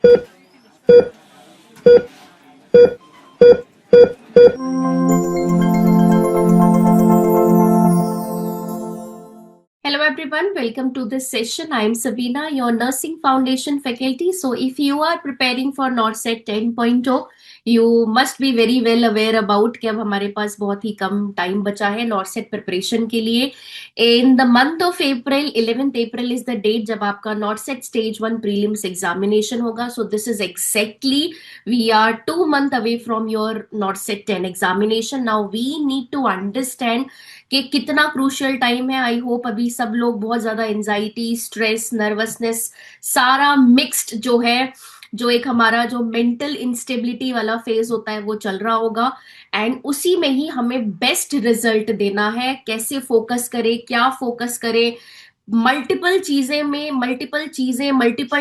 Hello everyone, welcome to this session. I am Sabina, your Nursing Foundation faculty. So if you are preparing for NORCET 10.0, you must be very well aware about कि अब हमारे पास बहुत ही कम time बचा है NORCET preparation के लिए. In the month of April, 11th April is the date जब आपका NORCET Stage 1 prelims examination होगा. So this is exactly, we are 2 months away from your NORCET 10 examination. Now we need to understand कि कितना crucial time है. I hope अभी सब लोग बहुत ज्यादा एंजाइटी, स्ट्रेस, नर्वसनेस, सारा मिक्स्ड जो है, जो एक हमारा जो मेंटल इंस्टेबिलिटी वाला फेज होता है वो चल रहा होगा. एंड उसी में ही हमें बेस्ट रिजल्ट देना है. कैसे फोकस करें, क्या फोकस करें, मल्टीपल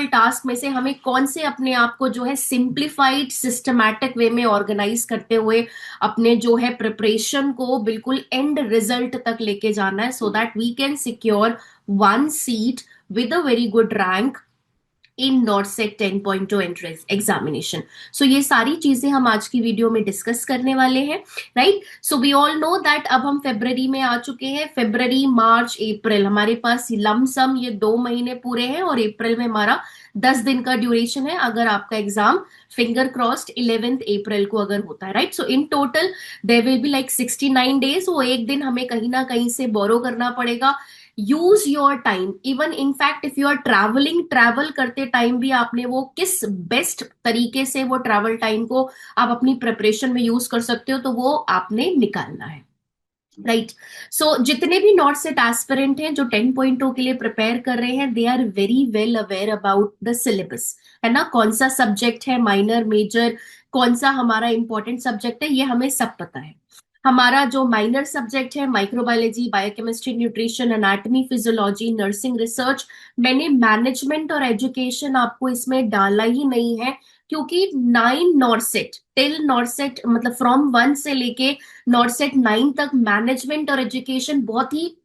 टास्क में से हमें कौन से अपने आप को जो है सिंप्लीफाइड सिस्टमैटिक वे में ऑर्गेनाइज करते हुए अपने जो है प्रिपरेशन को बिल्कुल एंड रिजल्ट तक लेके जाना है, so that we can secure one seat with a very good rank in NORCET 10.2 entrance examination. So ये सारी चीजें हम आज की वीडियो में डिस्कस करने वाले हैं, right. So we all know that अब हम फेब्रवरी में आ चुके हैं. फेब्रवरी, मार्च, अप्रैल, हमारे पास लमसम ये 2 महीने पूरे हैं और अप्रैल में हमारा 10 दिन का ड्यूरेशन है अगर आपका एग्जाम फिंगर क्रॉस्ड 11th अप्रैल को अगर होता है, right. So in total there will be like 69 days. वो एक दिन हमें कहीं ना कहीं से बोरो करना पड़ेगा. Use your time. Even in fact if you are travel करते टाइम भी आपने वो किस बेस्ट तरीके से वो ट्रैवल टाइम को आप अपनी प्रिपरेशन में यूज कर सकते हो, तो वो आपने निकालना है, राइट. सो जितने भी नॉट सेट एस्पिरेंट हैं जो 10.0 के लिए प्रिपेयर कर रहे हैं, they are very well aware about the syllabus, है ना. कौन सा सब्जेक्ट है, माइनर, मेजर, कौन सा हमारा इंपॉर्टेंट सब्जेक्ट है, ये हमें सब पता है. हमारा जो माइनर सब्जेक्ट है microbiology, biochemistry, nutrition, anatomy, physiology, nursing, research, मैंने मैनेजमेंट और एजुकेशन आपको इसमें डाला ही नहीं है, क्योंकि 9 नॉर्सेट टिल नॉर्सेट मतलब फ्रॉम 1 से लेके नॉर्सेट 9 तक मैनेजमेंट और एजुकेशन बहुत ही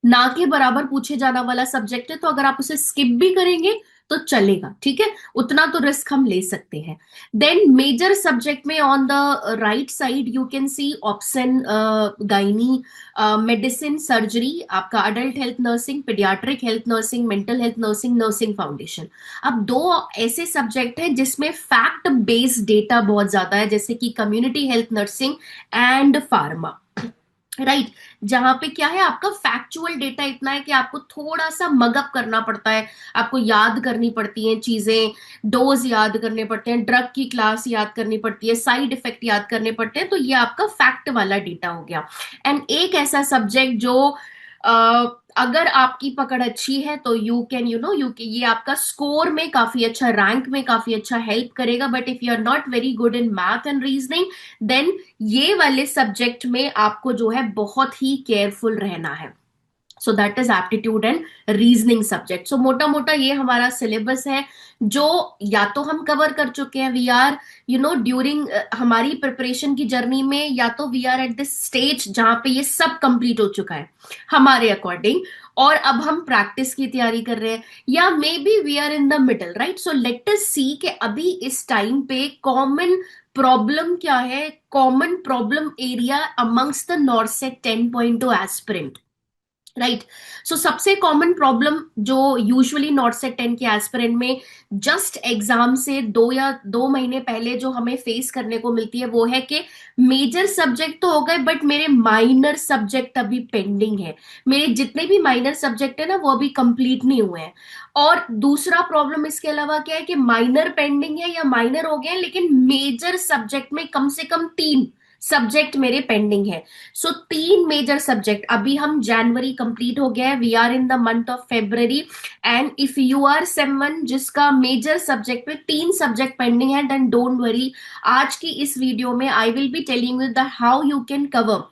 ना के बराबर पूछे जाना वाला सब्जेक्ट है. तो अगर आप उसे स्किप भी करेंगे तो चलेगा, ठीक है, उतना तो रिस्क हम ले सकते हैं. देन मेजर सब्जेक्ट में on the right side you can see option gynae, medicine, surgery, आपका adult health nursing, paediatric health nursing, mental health nursing, nursing foundation. अब 2 ऐसे सब्जेक्ट हैं जिसमें फैक्ट बेस्ड डेटा बहुत ज्यादा है, जैसे कि community health nursing and pharma, right. जहां पे क्या है, आपका फैक्चुअल डेटा इतना है कि आपको थोड़ा सा मगअप करना पड़ता है, आपको याद करनी पड़ती हैं चीजें, डोज याद करने पड़ते हैं, ड्रग की क्लास याद करनी पड़ती है, साइड इफेक्ट याद करने पड़ते हैं. तो ये आपका फैक्ट वाला डेटा हो गया. एंड एक ऐसा सब्जेक्ट जो अगर आपकी पकड़ अच्छी है तो यू कैन ये आपका स्कोर में काफी अच्छा, रैंक में काफी अच्छा हेल्प करेगा. But if you are not very good in math and reasoning, then ये वाले सब्जेक्ट में आपको जो है बहुत ही केयरफुल रहना है. So that is aptitude and reasoning subject. So मोटा मोटा ये हमारा सिलेबस है जो या तो हम कवर कर चुके हैं, वी आर ड्यूरिंग हमारी प्रिपरेशन की जर्नी में, या तो we are at this stage जहां पे ये सब कंप्लीट हो चुका है हमारे अकॉर्डिंग, और अब हम प्रैक्टिस की तैयारी कर रहे हैं, या maybe we are in the middle, right. So let us see कि अभी इस टाइम पे कॉमन प्रॉब्लम क्या है, common problem area amongst the NORCET 10.2 aspirant, right. So सबसे कॉमन प्रॉब्लम जो यूजुअली नॉर्सेट 10 के एस्पिरेंट में जस्ट एग्जाम से 2 महीने पहले जो हमें फेस करने को मिलती है, वो है कि मेजर सब्जेक्ट तो हो गए बट मेरे माइनर सब्जेक्ट अभी पेंडिंग है. मेरे जितने भी माइनर सब्जेक्ट है ना, वो अभी कंप्लीट नहीं हुए हैं. और दूसरा प्रॉब्लम इसके अलावा क्या है कि माइनर पेंडिंग है या माइनर हो गए, लेकिन मेजर सब्जेक्ट में कम से कम 3 सब्जेक्ट मेरे पेंडिंग है. सो 3 मेजर सब्जेक्ट, अभी हम जनवरी कंप्लीट हो गया है, we are in the month of February. And if you are someone जिसका मेजर सब्जेक्ट में 3 सब्जेक्ट पेंडिंग है, देन डोंट वरी. आज की इस वीडियो में I will be telling you the how you can cover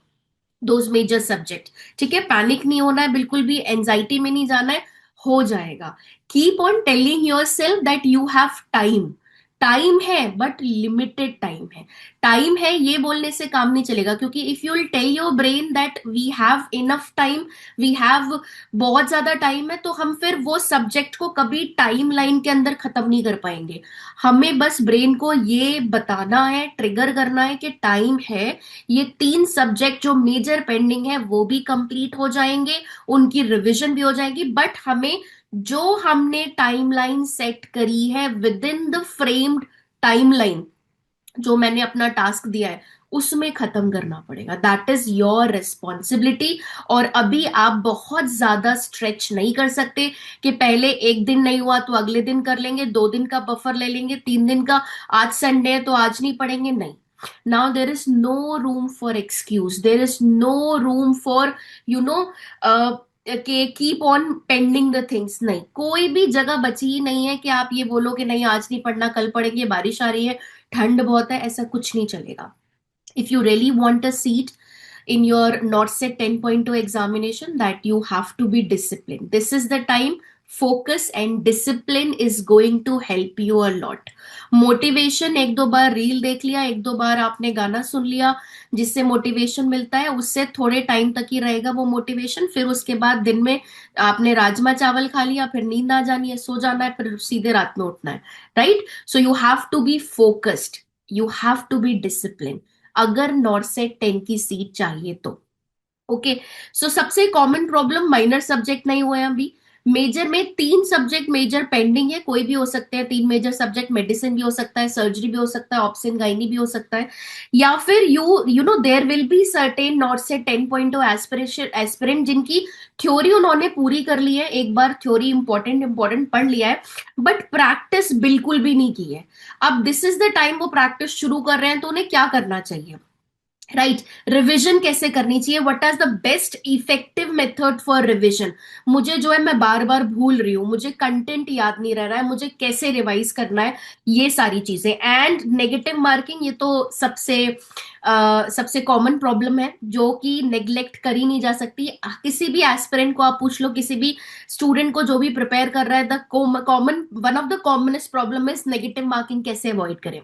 those major subject, ठीक है. Panic नहीं होना है, बिल्कुल भी एंजाइटी में नहीं जाना है, हो जाएगा. Keep on telling your self that you have time. Time है बट लिमिटेड टाइम है। टाइम है ये बोलने से काम नहीं चलेगा, क्योंकि if you will tell your brain that we have enough time, we have बहुत ज्यादा टाइम है, तो हम फिर वो सब्जेक्ट को कभी टाइम लाइन के अंदर खत्म नहीं कर पाएंगे। हमें बस ब्रेन को ये बताना है, ट्रिगर करना है कि टाइम है, ये 3 सब्जेक्ट जो मेजर पेंडिंग है वो भी कंप्लीट हो जाएंगे, उनकी रिवीजन भी हो जाएगी, बट हमें जो हमने टाइमलाइन सेट करी है with in the framed timeline, जो मैंने अपना टास्क दिया है उसमें खत्म करना पड़ेगा। That is your responsibility. और अभी आप बहुत ज्यादा स्ट्रेच नहीं कर सकते कि पहले एक दिन नहीं हुआ तो अगले दिन कर लेंगे, 2 दिन का बफर ले लेंगे, 3 दिन का, आज संडे है तो आज नहीं पढ़ेंगे, नहीं। Now there is no room for excuse, there is no room for you know के keep on pending the things. नहीं, कोई भी जगह बची ही नहीं है कि आप ये बोलो कि नहीं आज नहीं पढ़ना, कल पढ़ेंगे, बारिश आ रही है, ठंड बहुत है, ऐसा कुछ नहीं चलेगा। If you really want a seat in your NORCET 10.2 examination, that you have to be disciplined. This is the time. Focus and discipline is going to help you a lot. Motivation, एक दो बार reel देख लिया, एक दो बार आपने गाना सुन लिया जिससे मोटिवेशन मिलता है, उससे थोड़े टाइम तक ही रहेगा वो मोटिवेशन। फिर उसके बाद दिन में आपने राजमा चावल खा लिया, फिर नींद आ जानी है, सो जाना है, फिर सीधे रात में उठना है। Right? So you have to be focused, you have to be discipline, अगर नॉर्सेट 10 की सीट चाहिए तो। ओके। सो सबसे कॉमन प्रॉब्लम, माइनर सब्जेक्ट नहीं हुए हैं अभी। मेजर में 3 सब्जेक्ट मेजर पेंडिंग है, कोई भी हो सकते हैं 3 मेजर सब्जेक्ट, मेडिसिन भी हो सकता है, सर्जरी भी हो सकता है, ऑप्शन गाइनी भी हो सकता है, या फिर you know there will be certain NORCET 10.0 aspiration aspirant जिनकी थ्योरी उन्होंने पूरी कर ली है, एक बार थ्योरी इंपॉर्टेंट इंपॉर्टेंट पढ़ लिया है, बट प्रैक्टिस बिल्कुल भी नहीं की है। अब दिस इज द टाइम वो प्रैक्टिस शुरू कर रहे हैं, तो उन्हें क्या करना चाहिए? राइट, रिविजन कैसे करनी चाहिए, what is the best effective method for revision. मुझे जो है मैं बार बार भूल रही हूँ, मुझे कंटेंट याद नहीं रह रहा है, मुझे कैसे रिवाइज करना है, ये सारी चीजें। एंड नेगेटिव मार्किंग, ये तो सबसे कॉमन प्रॉब्लम है जो कि नेग्लेक्ट करी नहीं जा सकती। किसी भी एस्पिरेंट को आप पूछ लो, किसी भी स्टूडेंट को जो भी प्रिपेयर कर रहा है, the common one of the commonest problem is negative marking, कैसे अवॉइड करें।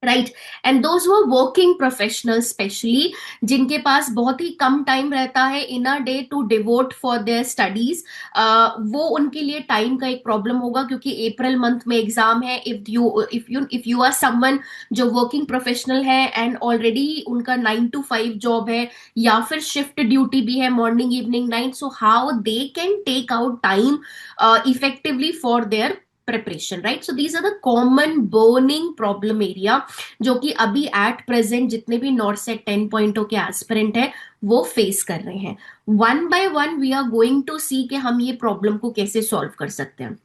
राइट। एंड दोज वो वर्किंग प्रोफेशनल स्पेशली, जिनके पास बहुत ही कम टाइम रहता है in a day to devote for their studies, वो उनके लिए टाइम का एक प्रॉब्लम होगा, क्योंकि अप्रैल मंथ में एग्जाम है। इफ यू आर समवन जो वर्किंग प्रोफेशनल है एंड ऑलरेडी उनका 9 to 5 जॉब है, या फिर शिफ्ट ड्यूटी भी है, morning evening night, so how they can take out time effectively for their preparation, right? So these are the common burning problem area जो कि अभी एट प्रेजेंट जितने भी नॉर्सेट 10.0 के एस्पिरेंट है वो फेस कर रहे हैं। One by one we are going to see कि हम ये प्रॉब्लम को कैसे सॉल्व कर सकते हैं।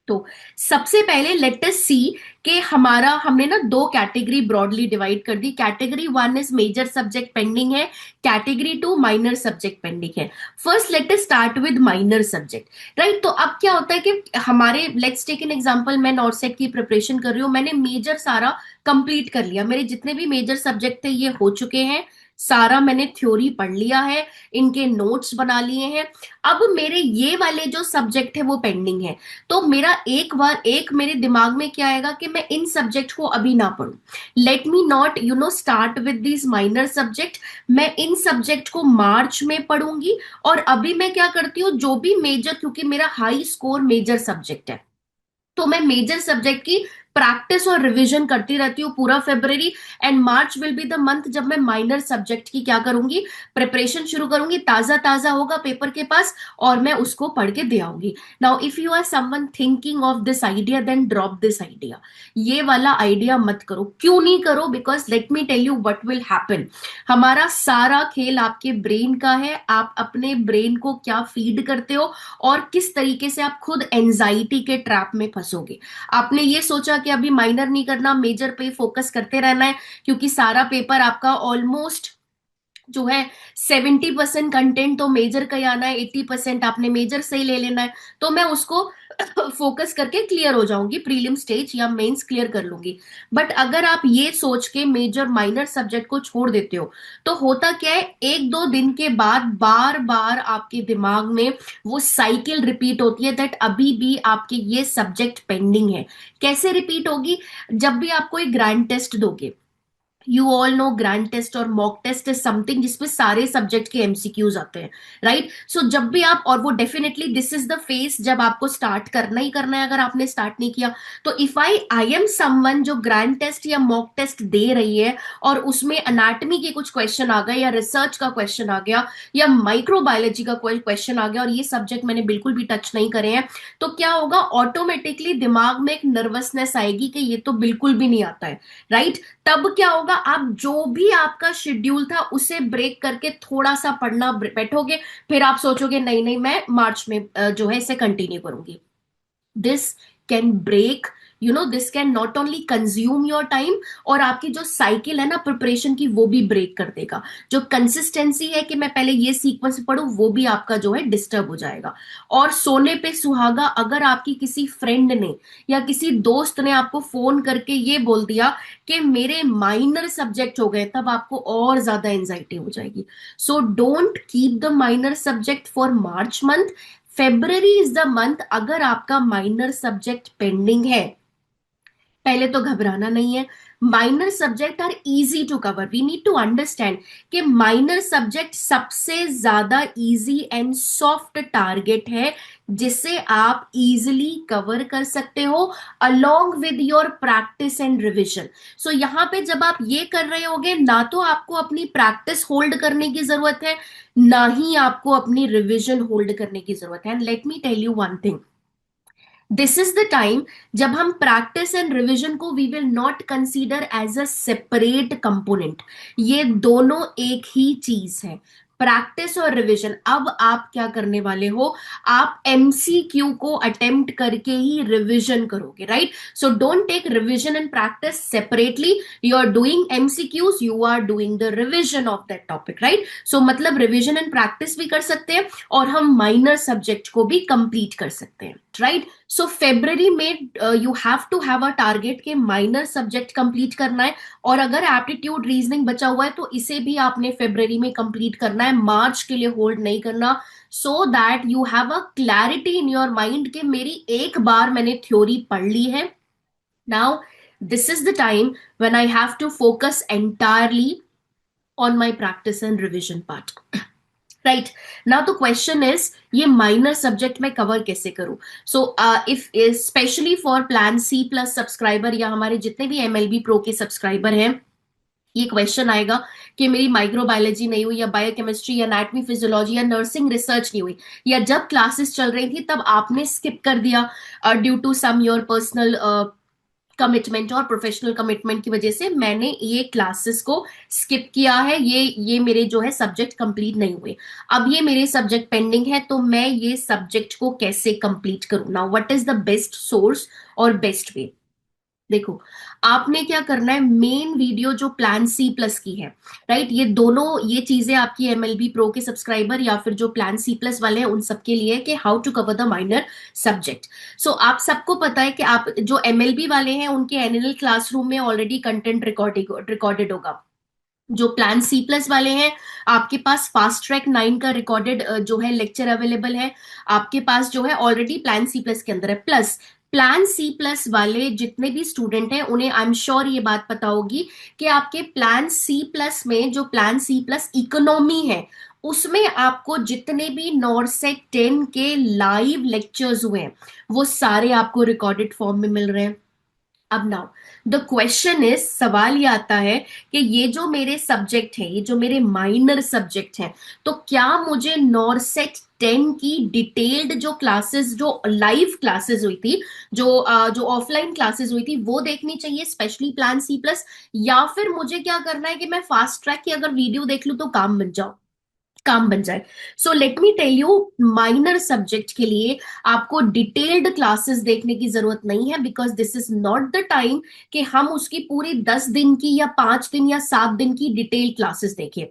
तो सबसे पहले लेट अस सी कि हमने ना 2 कैटेगरी ब्रॉडली डिवाइड कर दी। Category 1 is major subject pending है, कैटेगरी 2 माइनर सब्जेक्ट पेंडिंग है। First let us start with minor subject. Right, तो अब क्या होता है कि हमारे, लेट्स टेक एन एग्जांपल, मैं नॉर्सेट की प्रिपरेशन कर रही हूँ, मैंने मेजर सारा कंप्लीट कर लिया, मेरे जितने भी मेजर सब्जेक्ट थे ये हो चुके हैं, सारा मैंने थ्योरी पढ़ लिया है, इनके नोट्स बना लिए हैं। अब मेरे ये वाले जो सब्जेक्ट है वो पेंडिंग है, तो मेरा एक मेरे दिमाग में क्या आएगा कि मैं इन सब्जेक्ट को अभी ना पढूं, let me not start with this minor subject, मैं इन सब्जेक्ट को मार्च में पढ़ूंगी। और अभी मैं क्या करती हूँ, जो भी मेजर, क्योंकि मेरा हाई स्कोर मेजर सब्जेक्ट है, तो मैं मेजर सब्जेक्ट की प्रैक्टिस और रिवीजन करती रहती हूँ पूरा February. And March will be the month जब मैं माइनर सब्जेक्ट की क्या करूंगी, प्रिपरेशन शुरू करूंगी, ताजा ताजा होगा पेपर के पास और मैं उसको पढ़ के दे आऊंगी। Now if you are someone thinking of this idea, then drop this idea. ये वाला आइडिया मत करो। क्यों नहीं करो? Because let me tell you what will happen. हमारा सारा खेल आपके ब्रेन का है, आप अपने ब्रेन को क्या फीड करते हो और किस तरीके से आप खुद एंजाइटी के ट्रैप में फंसोगे। आपने ये सोचा कि अभी माइनर नहीं करना, मेजर पे फोकस करते रहना है, क्योंकि सारा पेपर आपका ऑलमोस्ट जो है 70% कंटेंट तो मेजर का ही आना है, 80% आपने मेजर से ही ले लेना है, तो मैं उसको फोकस करके क्लियर हो जाऊंगी, प्रीलिम स्टेज या मेंस क्लियर कर लूंगी। बट अगर आप ये सोच के मेजर माइनर सब्जेक्ट को छोड़ देते हो, तो होता क्या है, एक दो दिन के बाद बार बार आपके दिमाग में वो साइकिल रिपीट होती है दैट अभी भी आपके ये सब्जेक्ट पेंडिंग है। कैसे रिपीट होगी? जब भी आपको एक ग्रैंड टेस्ट दोगे, you all know grand test और मॉक टेस्ट इज समथिंग जिसपे सारे सब्जेक्ट के एमसीक्यूज आते हैं, राइट? सो जब भी आप, और वो definitely this is the face जब आपको स्टार्ट करना ही करना है, अगर आपने स्टार्ट नहीं किया तो। इफ आई एम समवन जो ग्रैंड टेस्ट या मॉक टेस्ट दे रही है और उसमें अनाटमी के कुछ क्वेश्चन आ गए, या रिसर्च का क्वेश्चन आ गया, या माइक्रोबायोलॉजी का कोई क्वेश्चन आ गया, और ये सब्जेक्ट मैंने बिल्कुल भी टच नहीं करे हैं, तो क्या होगा, ऑटोमेटिकली दिमाग में एक नर्वसनेस आएगी कि ये तो बिल्कुल भी नहीं आता है, राइट? तब क्या होगा, आप जो भी आपका शेड्यूल था उसे ब्रेक करके थोड़ा सा पढ़ना बैठोगे, फिर आप सोचोगे नहीं नहीं मैं मार्च में जो है इसे कंटिन्यू करूंगी। This can break, this can not only consume your time, और आपकी जो साइकिल है ना प्रिपरेशन की, वो भी ब्रेक कर देगा। जो कंसिस्टेंसी है कि मैं पहले ये सीक्वेंस पढ़ूं, वो भी आपका जो है डिस्टर्ब हो जाएगा। और सोने पे सुहागा, अगर आपकी किसी फ्रेंड ने या किसी दोस्त ने आपको फोन करके ये बोल दिया कि मेरे माइनर सब्जेक्ट हो गए, तब आपको और ज्यादा एंजाइटी हो जाएगी। So don't keep the minor subject for March month. February is the month, अगर आपका माइनर सब्जेक्ट पेंडिंग है, पहले तो घबराना नहीं है। Minor subject are easy to cover, we need to understand कि माइनर सब्जेक्ट सबसे ज्यादा इजी एंड सॉफ्ट टारगेट है जिसे आप इजीली कवर कर सकते हो along with your practice and revision. So यहां पे जब आप ये कर रहे होगे, ना तो आपको अपनी प्रैक्टिस होल्ड करने की जरूरत है, ना ही आपको अपनी रिविजन होल्ड करने की जरूरत है। And let me tell you one thing, this is the time जब हम प्रैक्टिस एंड रिविजन को we will not consider as a separate component. ये दोनों एक ही चीज है, प्रैक्टिस और रिविजन। अब आप क्या करने वाले हो, आप एमसीक्यू को अटेम्प्ट करके ही रिविजन करोगे, right? So don't take revision and practice separately. You are doing MCQs, you are doing the revision of that topic, right? So मतलब रिविजन एंड प्रैक्टिस भी कर सकते हैं और हम माइनर सब्जेक्ट को भी कंप्लीट कर सकते हैं, राइट? सो फेब्रवरी में you have to have a target के माइनर सब्जेक्ट कंप्लीट करना है। और अगर एप्टीट्यूड रीजनिंग बचा हुआ है तो इसे भी आपने फेब्रवरी में कंप्लीट करना है, मार्च के लिए होल्ड नहीं करना। So that you have a clarity in your mind कि मेरी एक बार मैंने थ्योरी पढ़ ली है, now this is the time when I have to focus entirely on my practice and revision part, right? Now the question is, ये minor subject मैं कवर कैसे करूं? So if specially for plan C plus subscriber या हमारे जितने भी MLB pro के subscriber हैं, ये क्वेश्चन आएगा कि मेरी माइक्रोबायोलॉजी नहीं हुई, या बायोकेमिस्ट्री या एनाटॉमी फिजियोलॉजी या नर्सिंग रिसर्च नहीं हुई, या जब क्लासेस चल रही थी तब आपने स्किप कर दिया due to some your personal commitment और प्रोफेशनल कमिटमेंट की वजह से मैंने ये क्लासेस को स्किप किया है, ये मेरे जो है सब्जेक्ट कंप्लीट नहीं हुए, अब ये मेरे सब्जेक्ट पेंडिंग है, तो मैं ये सब्जेक्ट को कैसे कंप्लीट करूं? Now what is the best source और बेस्ट वे? देखो, आपने क्या करना है, मेन वीडियो जो प्लान सी प्लस की है, राइट? ये दोनों ये चीजें आपकी एमएलबी प्रो के सब्सक्राइबर या फिर जो प्लान सी प्लस वाले हैं उन सबके लिए है कि how to cover the minor subject. So आप सबको पता है कि आप जो एमएलबी वाले हैं उनके एनुअल क्लासरूम में ऑलरेडी कंटेंट रिकॉर्डेड होगा। जो प्लान सी प्लस वाले हैं, आपके पास फास्ट ट्रैक 9 का रिकॉर्डेड जो है लेक्चर अवेलेबल है, आपके पास जो है ऑलरेडी प्लान सी प्लस के अंदर है। प्लस प्लान सी प्लस वाले जितने भी स्टूडेंट हैं उन्हें आई एम श्योर ये बात पता होगी कि आपके प्लान सी प्लस में जो प्लान सी प्लस इकोनॉमी है, उसमें आपको जितने भी नॉर्सेट 10 के लाइव लेक्चर्स हुए हैं वो सारे आपको रिकॉर्डेड फॉर्म में मिल रहे हैं। अब नाउ द क्वेश्चन इज, सवाल ये आता है कि ये जो मेरे सब्जेक्ट है, ये जो मेरे माइनर सब्जेक्ट हैं, तो क्या मुझे नॉर्सेट 10 की डिटेल्ड जो क्लासेस, जो लाइव क्लासेस हुई थी, जो ऑफलाइन क्लासेस हुई थी, वो देखनी चाहिए स्पेशली प्लान सी प्लस, या फिर मुझे क्या करना है कि मैं फास्ट ट्रैक की अगर वीडियो देख लूं तो काम बन जाए? So let me tell you, minor subject के लिए आपको डिटेल्ड क्लासेस देखने की जरूरत नहीं है, because this is not the time कि हम उसकी पूरी 10 दिन की या 5 दिन या 7 दिन की डिटेल्ड क्लासेस देखें।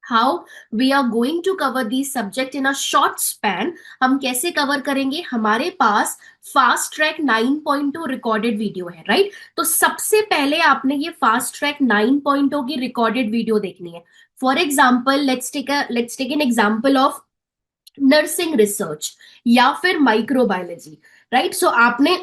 How we are going to cover the subject in a short span. हम कैसे कवर करेंगे? हमारे पास फास्ट ट्रैक 9.0 रिकॉर्डेड वीडियो है, राइट? तो सबसे पहले आपने ये फास्ट ट्रैक 9.0 की रिकॉर्डेड वीडियो देखनी है। For example, let's take an example of nursing research या फिर माइक्रोबायोलॉजी, राइट? सो आपने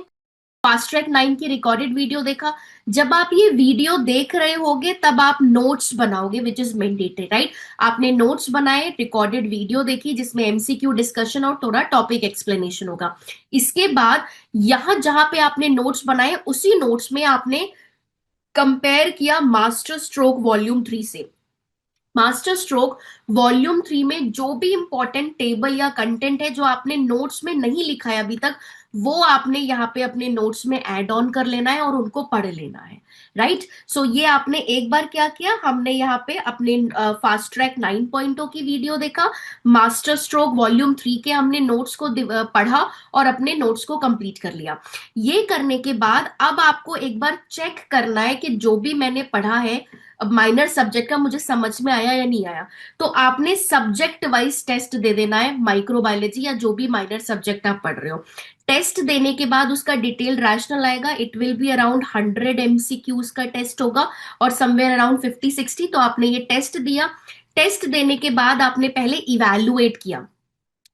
फास्ट ट्रैक 9 की रिकॉर्डेड वीडियो देखा। जब आप ये वीडियो देख रहे होगे तब आप नोट्स बनाओगे, विच इज मैंडेटरी, राइट? आपने नोट्स बनाए, रिकॉर्डेड वीडियो देखी जिसमें एमसीक्यू डिस्कशन और थोड़ा टॉपिक एक्सप्लेनेशन होगा। इसके बाद यहां जहां पे आपने नोट्स बनाए उसी नोट्स में आपने कंपेयर किया मास्टर स्ट्रोक वॉल्यूम 3 से। मास्टर स्ट्रोक वॉल्यूम 3 में जो भी इंपॉर्टेंट टेबल या कंटेंट है जो आपने नोट्स में नहीं लिखा है अभी तक, वो आपने यहाँ पे अपने नोट्स में ऐड ऑन कर लेना है और उनको पढ़ लेना है, राइट? सो ये आपने एक बार क्या किया, हमने यहाँ पे अपने फास्ट ट्रैक 9.0 की वीडियो देखा, मास्टर स्ट्रोक वॉल्यूम 3 के हमने नोट्स को पढ़ा और अपने नोट्स को कंप्लीट कर लिया। ये करने के बाद अब आपको एक बार चेक करना है कि जो भी मैंने पढ़ा है अब माइनर सब्जेक्ट का मुझे समझ में आया या नहीं आया। तो आपने सब्जेक्ट वाइज टेस्ट दे देना है, माइक्रोबायोलॉजी या जो भी माइनर सब्जेक्ट आप पढ़ रहे हो। टेस्ट देने के बाद उसका डिटेल रैशनल आएगा। It will be around 100 MCQs का टेस्ट होगा और समवेयर अराउंड 50-60। तो आपने ये टेस्ट दिया। टेस्ट देने के बाद आपने पहले इवैल्यूएट किया,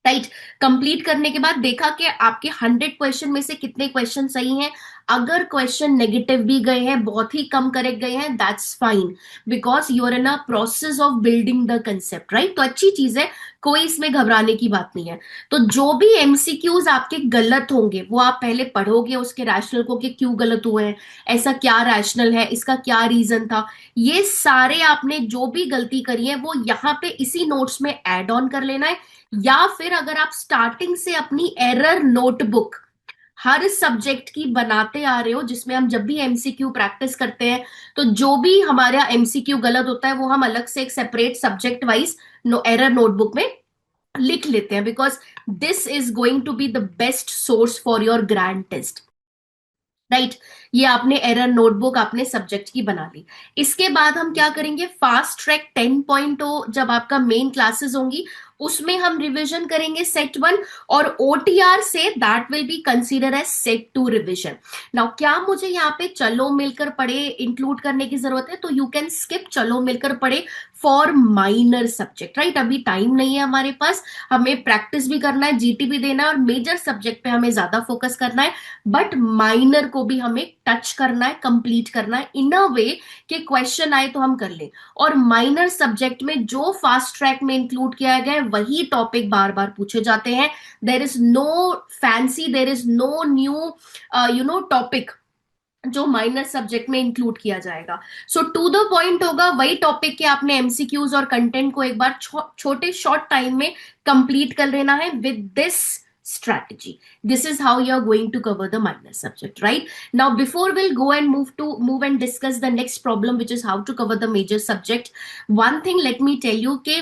राइट? कंप्लीट करने के बाद देखा कि आपके 100 क्वेश्चन में से कितने क्वेश्चन सही हैं। अगर क्वेश्चन नेगेटिव भी गए हैं, बहुत ही कम करेक्ट गए हैं, that's fine, because you are in a process of building the concept, right? तो अच्छी चीज है, कोई इसमें घबराने की बात नहीं है। तो जो भी एमसीक्यूज आपके गलत होंगे वो आप पहले पढ़ोगे, उसके रैशनल को कि क्यों गलत हुए हैं, ऐसा क्या रैशनल है, इसका क्या रीजन था। ये सारे आपने जो भी गलती करी है वो यहाँ पे इसी नोट्स में एड ऑन कर लेना है। या फिर अगर आप स्टार्टिंग से अपनी एरर नोटबुक हर सब्जेक्ट की बनाते आ रहे हो, जिसमें हम जब भी एमसीक्यू प्रैक्टिस करते हैं तो जो भी हमारा एमसीक्यू गलत होता है वो हम अलग से एक separate subject wise error notebook में लिख लेते हैं, because this is going to be the best source for your grand test, right? ये आपने एरर नोटबुक आपने सब्जेक्ट की बना ली। इसके बाद हम क्या करेंगे, फास्ट ट्रैक 10.0 जब आपका मेन क्लासेस होंगी उसमें हम रिवीजन करेंगे सेट 1, और ओटीआर से that will be consider as set 2 revision. Now क्या मुझे यहाँ पे चलो मिलकर पढ़े इंक्लूड करने की जरूरत है? तो यू कैन स्किप चलो मिलकर पढ़े फॉर माइनर सब्जेक्ट, राइट? अभी टाइम नहीं है हमारे पास, हमें प्रैक्टिस भी करना है, जीटी भी देना है, और मेजर सब्जेक्ट पे हमें ज्यादा फोकस करना है, बट माइनर को भी हमें टच करना है, कंप्लीट करना है इन अ वे कि क्वेश्चन आए तो हम कर ले। और माइनर सब्जेक्ट में जो फास्ट ट्रैक में इंक्लूड किया गया है वही टॉपिक बार बार पूछे जाते हैं। There is no fancy, there is no new topic जो माइनर सब्जेक्ट में इंक्लूड किया जाएगा। सो टू द पॉइंट होगा, वही टॉपिक के आपने एमसीक्यूज और कंटेंट को एक बार छोटे शॉर्ट टाइम में कंप्लीट कर लेना है with this strategy. This is how you are going to cover the minor subject, right? Now before we'll go and move and discuss the next problem, which is how to cover the major subject, one thing let me tell you कि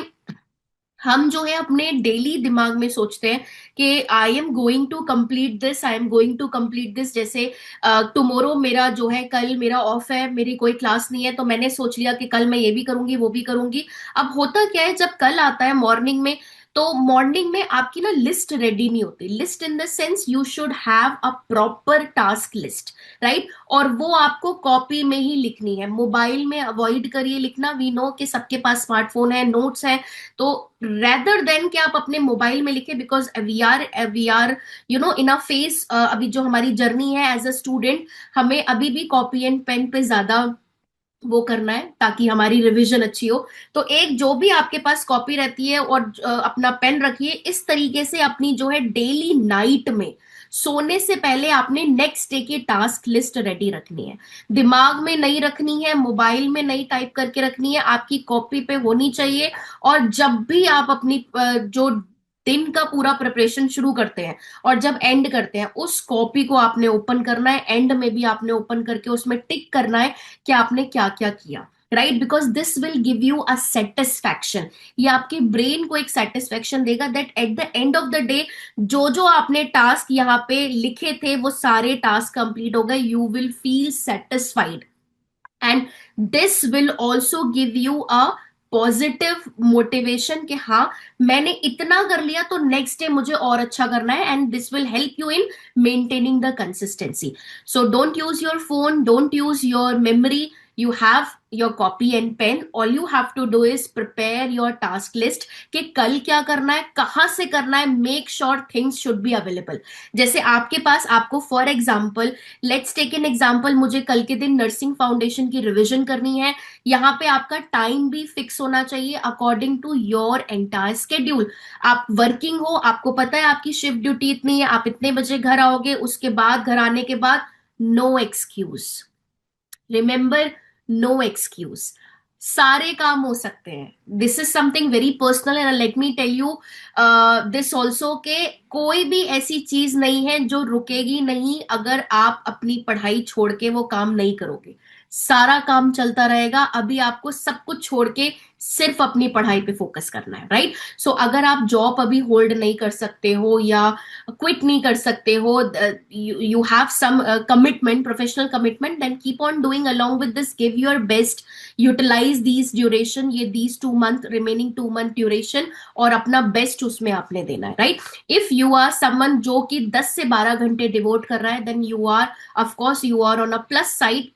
हम जो है अपने daily दिमाग में सोचते हैं कि I am going to complete this, I am going to complete this. जैसे टुमारो मेरा जो है, कल मेरा ऑफ है, मेरी कोई क्लास नहीं है, तो मैंने सोच लिया कि कल मैं ये भी करूंगी वो भी करूंगी। अब होता क्या है, जब कल आता है मॉर्निंग में, तो मॉर्निंग में आपकी ना लिस्ट रेडी नहीं होती। List in the sense you should have a proper task list, right? और वो आपको कॉपी में ही लिखनी है, मोबाइल में अवॉइड करिए लिखना। वी नो कि सबके पास स्मार्टफोन है, नोट्स है, तो रेदर देन कि आप अपने मोबाइल में लिखे, because we are in a phase, अभी जो हमारी जर्नी है एज अ स्टूडेंट, हमें अभी भी कॉपी एंड पेन पे ज्यादा वो करना है ताकि हमारी रिवीजन अच्छी हो। तो एक जो भी आपके पास कॉपी रहती है और अपना पेन रखिए। इस तरीके से अपनी जो है डेली नाइट में सोने से पहले आपने नेक्स्ट डे की टास्क लिस्ट रेडी रखनी है। दिमाग में नहीं रखनी है, मोबाइल में नहीं टाइप करके रखनी है, आपकी कॉपी पे होनी चाहिए। और जब भी आप अपनी जो दिन का पूरा प्रिपरेशन शुरू करते हैं और जब एंड करते हैं, उस कॉपी को आपने ओपन करना है, एंड में भी आपने ओपन करके उसमें टिक करना है कि आपने क्या क्या किया, right? Because this will give you a satisfaction. ये आपके ब्रेन को एक सेटिस्फैक्शन देगा that at the end of the day जो जो आपने टास्क यहाँ पे लिखे थे वो सारे टास्क कंप्लीट हो गए। You will feel satisfied, and this will also give you a positive motivation कि हाँ मैंने इतना कर लिया तो नेक्स्ट डे मुझे और अच्छा करना है, and this will help you in maintaining the consistency. So don't use your phone, don't use your memory. You have your copy and pen. All you have to do is prepare your task list कि कल क्या करना है, कहाँ से करना है. Make sure things should be available. जैसे आपके पास, आपको for example, let's take an example, मुझे कल के दिन नर्सिंग फाउंडेशन की रिविजन करनी है. यहाँ पे आपका टाइम भी फिक्स होना चाहिए according to your entire schedule. आप वर्किंग हो, आपको पता है आपकी शिफ्ट ड्यूटी इतनी है, आप इतने बजे घर आओगे, उसके बाद घर आने के बाद no excuse. Remember, no excuse. सारे काम हो सकते हैं. This is something very personal and let me tell you this also के कोई भी ऐसी चीज नहीं है जो रुकेगी नहीं अगर आप अपनी पढ़ाई छोड़ के वो काम नहीं करोगे. सारा काम चलता रहेगा. अभी आपको सब कुछ छोड़ के सिर्फ अपनी पढ़ाई पे फोकस करना है, राइट? सो अगर आप जॉब अभी होल्ड नहीं कर सकते हो या क्विट नहीं कर सकते हो, you have some commitment, professional commitment, then keep on doing along with this. Give your best, utilize these duration, ये these 2 month remaining 2 month duration, और अपना बेस्ट उसमें आपने देना है, right? If you are someone जो कि 10 से 12 घंटे डिवोट कर रहा है, then you are of course you are on a plus side.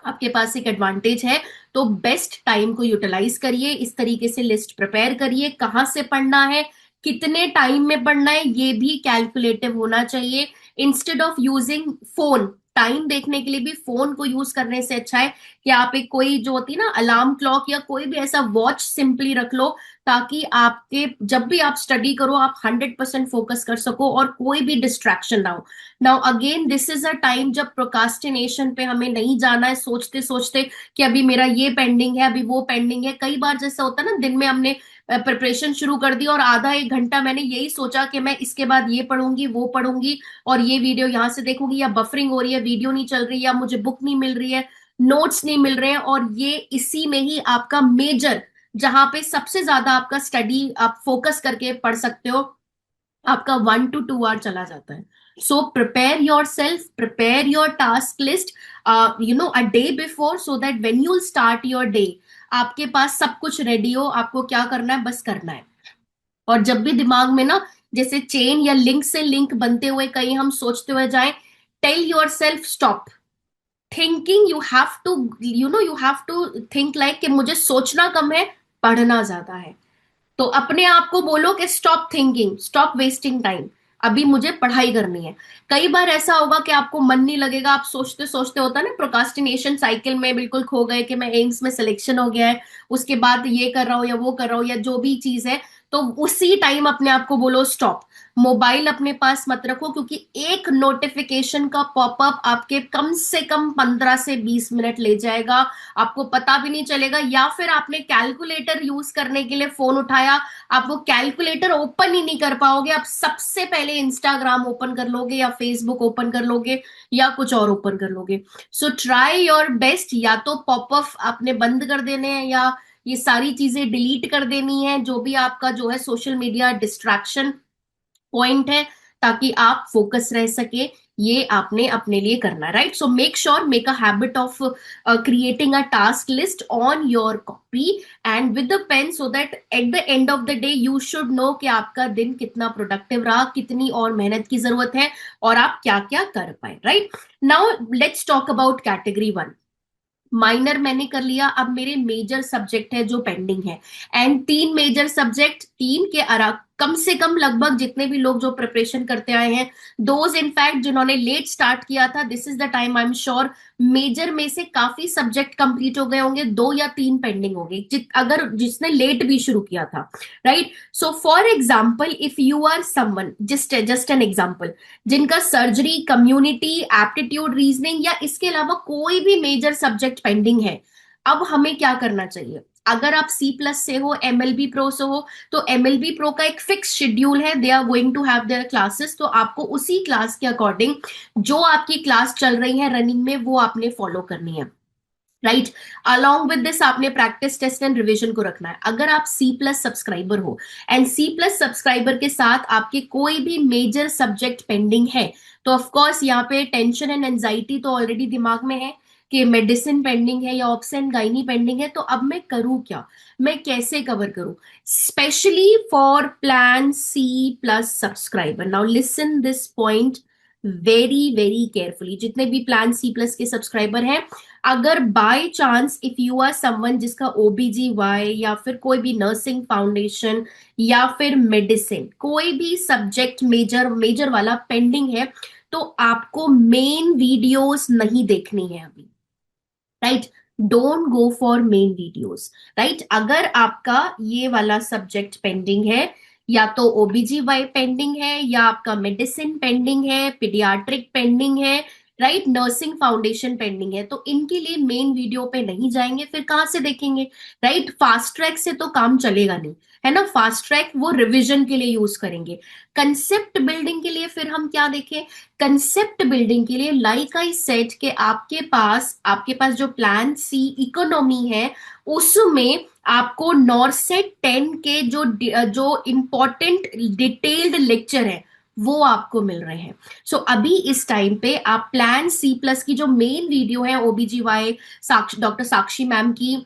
आपके पास एक एडवांटेज है. तो बेस्ट टाइम को यूटिलाइज करिए. इस तरीके से लिस्ट प्रिपेयर करिए. कहां से पढ़ना है, कितने टाइम में पढ़ना है, ये भी कैलकुलेटिव होना चाहिए. Instead of using phone, time देखने के लिए भी फोन को यूज करने से अच्छा है कि आप एक कोई जो होती है ना अलार्म क्लॉक या कोई भी ऐसा वॉच सिंपली रख लो, ताकि आपके जब भी आप स्टडी करो आप 100% फोकस कर सको और कोई भी डिस्ट्रैक्शन ना हो. Now again this is a time जब प्रोकास्टिनेशन पे हमें नहीं जाना है सोचते सोचते कि अभी मेरा ये पेंडिंग है, अभी वो पेंडिंग है. कई बार जैसा होता है ना, दिन में हमने प्रिपरेशन शुरू कर दी और आधा एक घंटा मैंने यही सोचा कि मैं इसके बाद ये पढ़ूंगी वो पढ़ूंगी और ये वीडियो यहां से देखूंगी, या बफरिंग हो रही है, वीडियो नहीं चल रही, या मुझे बुक नहीं मिल रही है, नोट्स नहीं मिल रहे हैं. और ये इसी में ही आपका मेजर, जहां पे सबसे ज्यादा आपका स्टडी आप फोकस करके पढ़ सकते हो, आपका 1 to 2 आवर चला जाता है. So prepare your self, prepare your task list a day before, so that when you'll start your day आपके पास सब कुछ रेडी हो. आपको क्या करना है, बस करना है. और जब भी दिमाग में ना जैसे चेन या लिंक से लिंक बनते हुए कहीं हम सोचते हुए जाए, tell yourself stop thinking. You have to think like कि मुझे सोचना कम है, पढ़ना ज्यादा है. तो अपने आप को बोलो कि stop thinking, stop wasting time, अभी मुझे पढ़ाई करनी है. कई बार ऐसा होगा कि आपको मन नहीं लगेगा, आप सोचते सोचते, होता है ना प्रोकास्टिनेशन साइकिल में बिल्कुल खो गए कि मैं एम्स में सिलेक्शन हो गया है, उसके बाद ये कर रहा हूं या वो कर रहा हूं या जो भी चीज है. तो उसी टाइम अपने आप को बोलो स्टॉप. मोबाइल अपने पास मत रखो, क्योंकि एक नोटिफिकेशन का पॉपअप आपके कम से कम 15 से 20 मिनट ले जाएगा, आपको पता भी नहीं चलेगा. या फिर आपने कैलकुलेटर यूज करने के लिए फोन उठाया, आप वो कैलकुलेटर ओपन ही नहीं कर पाओगे, आप सबसे पहले इंस्टाग्राम ओपन कर लोगे या फेसबुक ओपन कर लोगे या कुछ और ओपन कर लोगे. So try your best. या तो पॉपअप आपने बंद कर देने हैं या ये सारी चीजें डिलीट कर देनी है, जो भी आपका जो है सोशल मीडिया डिस्ट्रैक्शन पॉइंट है, ताकि आप फोकस रह सके. ये आपने अपने लिए करना है, right? So make sure, make a habit of creating a task list on your copy and with the pen, so that at the end of the day you should know कि आपका दिन कितना प्रोडक्टिव रहा, कितनी और मेहनत की जरूरत है और आप क्या क्या कर पाए, right? Now let's talk about category 1. Minor मैंने कर लिया, अब मेरे मेजर सब्जेक्ट है जो पेंडिंग है. एंड 3 मेजर सब्जेक्ट, 3 के कम से कम लगभग जितने भी लोग जो प्रिपरेशन करते आए हैं, दोज इनफैक्ट जिन्होंने लेट स्टार्ट किया था, this is the time I am sure major में से काफी सब्जेक्ट कंप्लीट हो गए होंगे, 2 या 3 पेंडिंग होंगे अगर जिसने लेट भी शुरू किया था, right? So for example if you are someone, just an example, जिनका सर्जरी, कम्युनिटी, एप्टीट्यूड, रीजनिंग या इसके अलावा कोई भी मेजर सब्जेक्ट पेंडिंग है, अब हमें क्या करना चाहिए? अगर आप सी प्लस से हो, एमएलबी प्रो से हो, तो एमएलबी प्रो का एक फिक्स शेड्यूल है, they are going to have their classes. तो आपको उसी क्लास के अकॉर्डिंग जो आपकी क्लास चल रही है रनिंग में, वो आपने फॉलो करनी है, राइट? अलॉन्ग विद दिस आपने प्रैक्टिस, टेस्ट एंड रिविजन को रखना है. अगर आप सी प्लस सब्सक्राइबर हो एंड सी प्लस सब्सक्राइबर के साथ आपके कोई भी मेजर सब्जेक्ट पेंडिंग है, तो ऑफकोर्स यहाँ पे टेंशन एंड एंजाइटी तो ऑलरेडी दिमाग में है. कि मेडिसिन पेंडिंग है या ऑब्स एंड गाइनी पेंडिंग है, तो अब मैं करूं क्या, मैं कैसे कवर करूं, specially for plan C plus subscriber. Now listen this point very very carefully, जितने भी प्लान सी प्लस के सब्सक्राइबर हैं, अगर by chance if you are someone जिसका ओबीजीवाई या फिर कोई भी नर्सिंग फाउंडेशन या फिर मेडिसिन कोई भी सब्जेक्ट मेजर मेजर वाला पेंडिंग है, तो आपको मेन वीडियोस नहीं देखनी है अभी, right. Don't go for main videos, right. अगर आपका ये वाला सब्जेक्ट पेंडिंग है, या तो ओबीजीवाई पेंडिंग है, या आपका मेडिसिन पेंडिंग है, पीडियाट्रिक पेंडिंग है, राइट, नर्सिंग फाउंडेशन पेंडिंग है, तो इनके लिए मेन वीडियो पे नहीं जाएंगे, फिर कहां से देखेंगे, राइट। फास्ट ट्रैक से तो काम चलेगा नहीं, है ना। फास्ट ट्रैक वो रिवीजन के लिए यूज करेंगे। कंसेप्ट बिल्डिंग के लिए फिर हम क्या देखें, कंसेप्ट बिल्डिंग के लिए लाइक आई सेड के आपके पास जो प्लान सी इकोनॉमी है, उसमें आपको नॉरसेट 10 के जो इंपॉर्टेंट डिटेल्ड लेक्चर है वो आपको मिल रहे हैं। सो अभी इस टाइम पे आप प्लान सी प्लस की जो मेन वीडियो है ओबीजीवाई डॉक्टर साक्षी मैम की,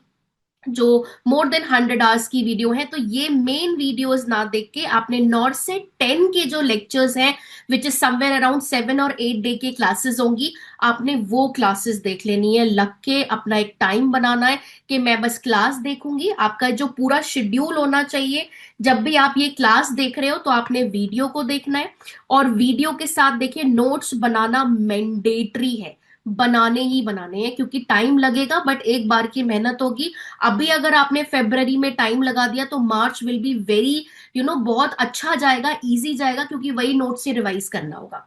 जो मोर देन 100 आवर्स की वीडियो है, तो ये मेन वीडियोस ना देख के आपने नॉरसेट 10 के जो लेक्चर्स हैं, विच इज समवेयर अराउंड 7 और 8 डे की क्लासेस होंगी, आपने वो क्लासेस देख लेनी है। लग के अपना एक टाइम बनाना है कि मैं बस क्लास देखूंगी। आपका जो पूरा शेड्यूल होना चाहिए, जब भी आप ये क्लास देख रहे हो तो आपने वीडियो को देखना है, और वीडियो के साथ देखिए नोट्स बनाना मैंडेटरी है, बनाने ही बनाने हैं, क्योंकि टाइम लगेगा बट एक बार की मेहनत होगी। अभी अगर आपने फेब्रवरी में टाइम लगा दिया तो मार्च विल बी वेरी बहुत अच्छा जाएगा, इजी जाएगा, क्योंकि वही नोट से रिवाइज करना होगा,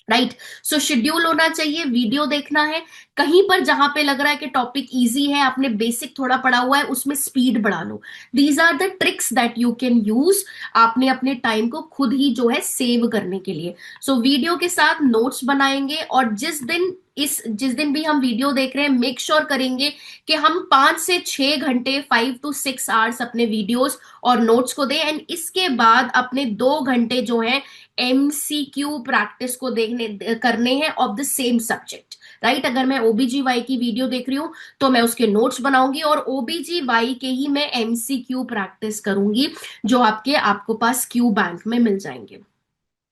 राइट। सो शेड्यूल होना चाहिए, वीडियो देखना है, कहीं पर जहां पे लग रहा है कि टॉपिक इजी है, आपने बेसिक थोड़ा पढ़ा हुआ है, उसमें स्पीड बढ़ा लो। These are the tricks that you can use, आपने अपने टाइम को खुद ही जो है सेव करने के लिए। सो वीडियो के साथ नोट्स बनाएंगे, और जिस दिन भी हम वीडियो देख रहे हैं, मेक श्योर करेंगे कि हम 5 से 6 घंटे 5 to 6 आवर्स अपने वीडियोस और नोट्स को दें, एंड इसके बाद अपने 2 घंटे जो है एमसीक्यू प्रैक्टिस को देखने करने हैं of the same subject, right. अगर मैं ओबीजीवाई की वीडियो देख रही हूं तो मैं उसके नोट्स बनाऊंगी, और ओबीजीवाई के ही मैं एमसीक्यू प्रैक्टिस करूंगी, जो आपको पास क्यू बैंक में मिल जाएंगे,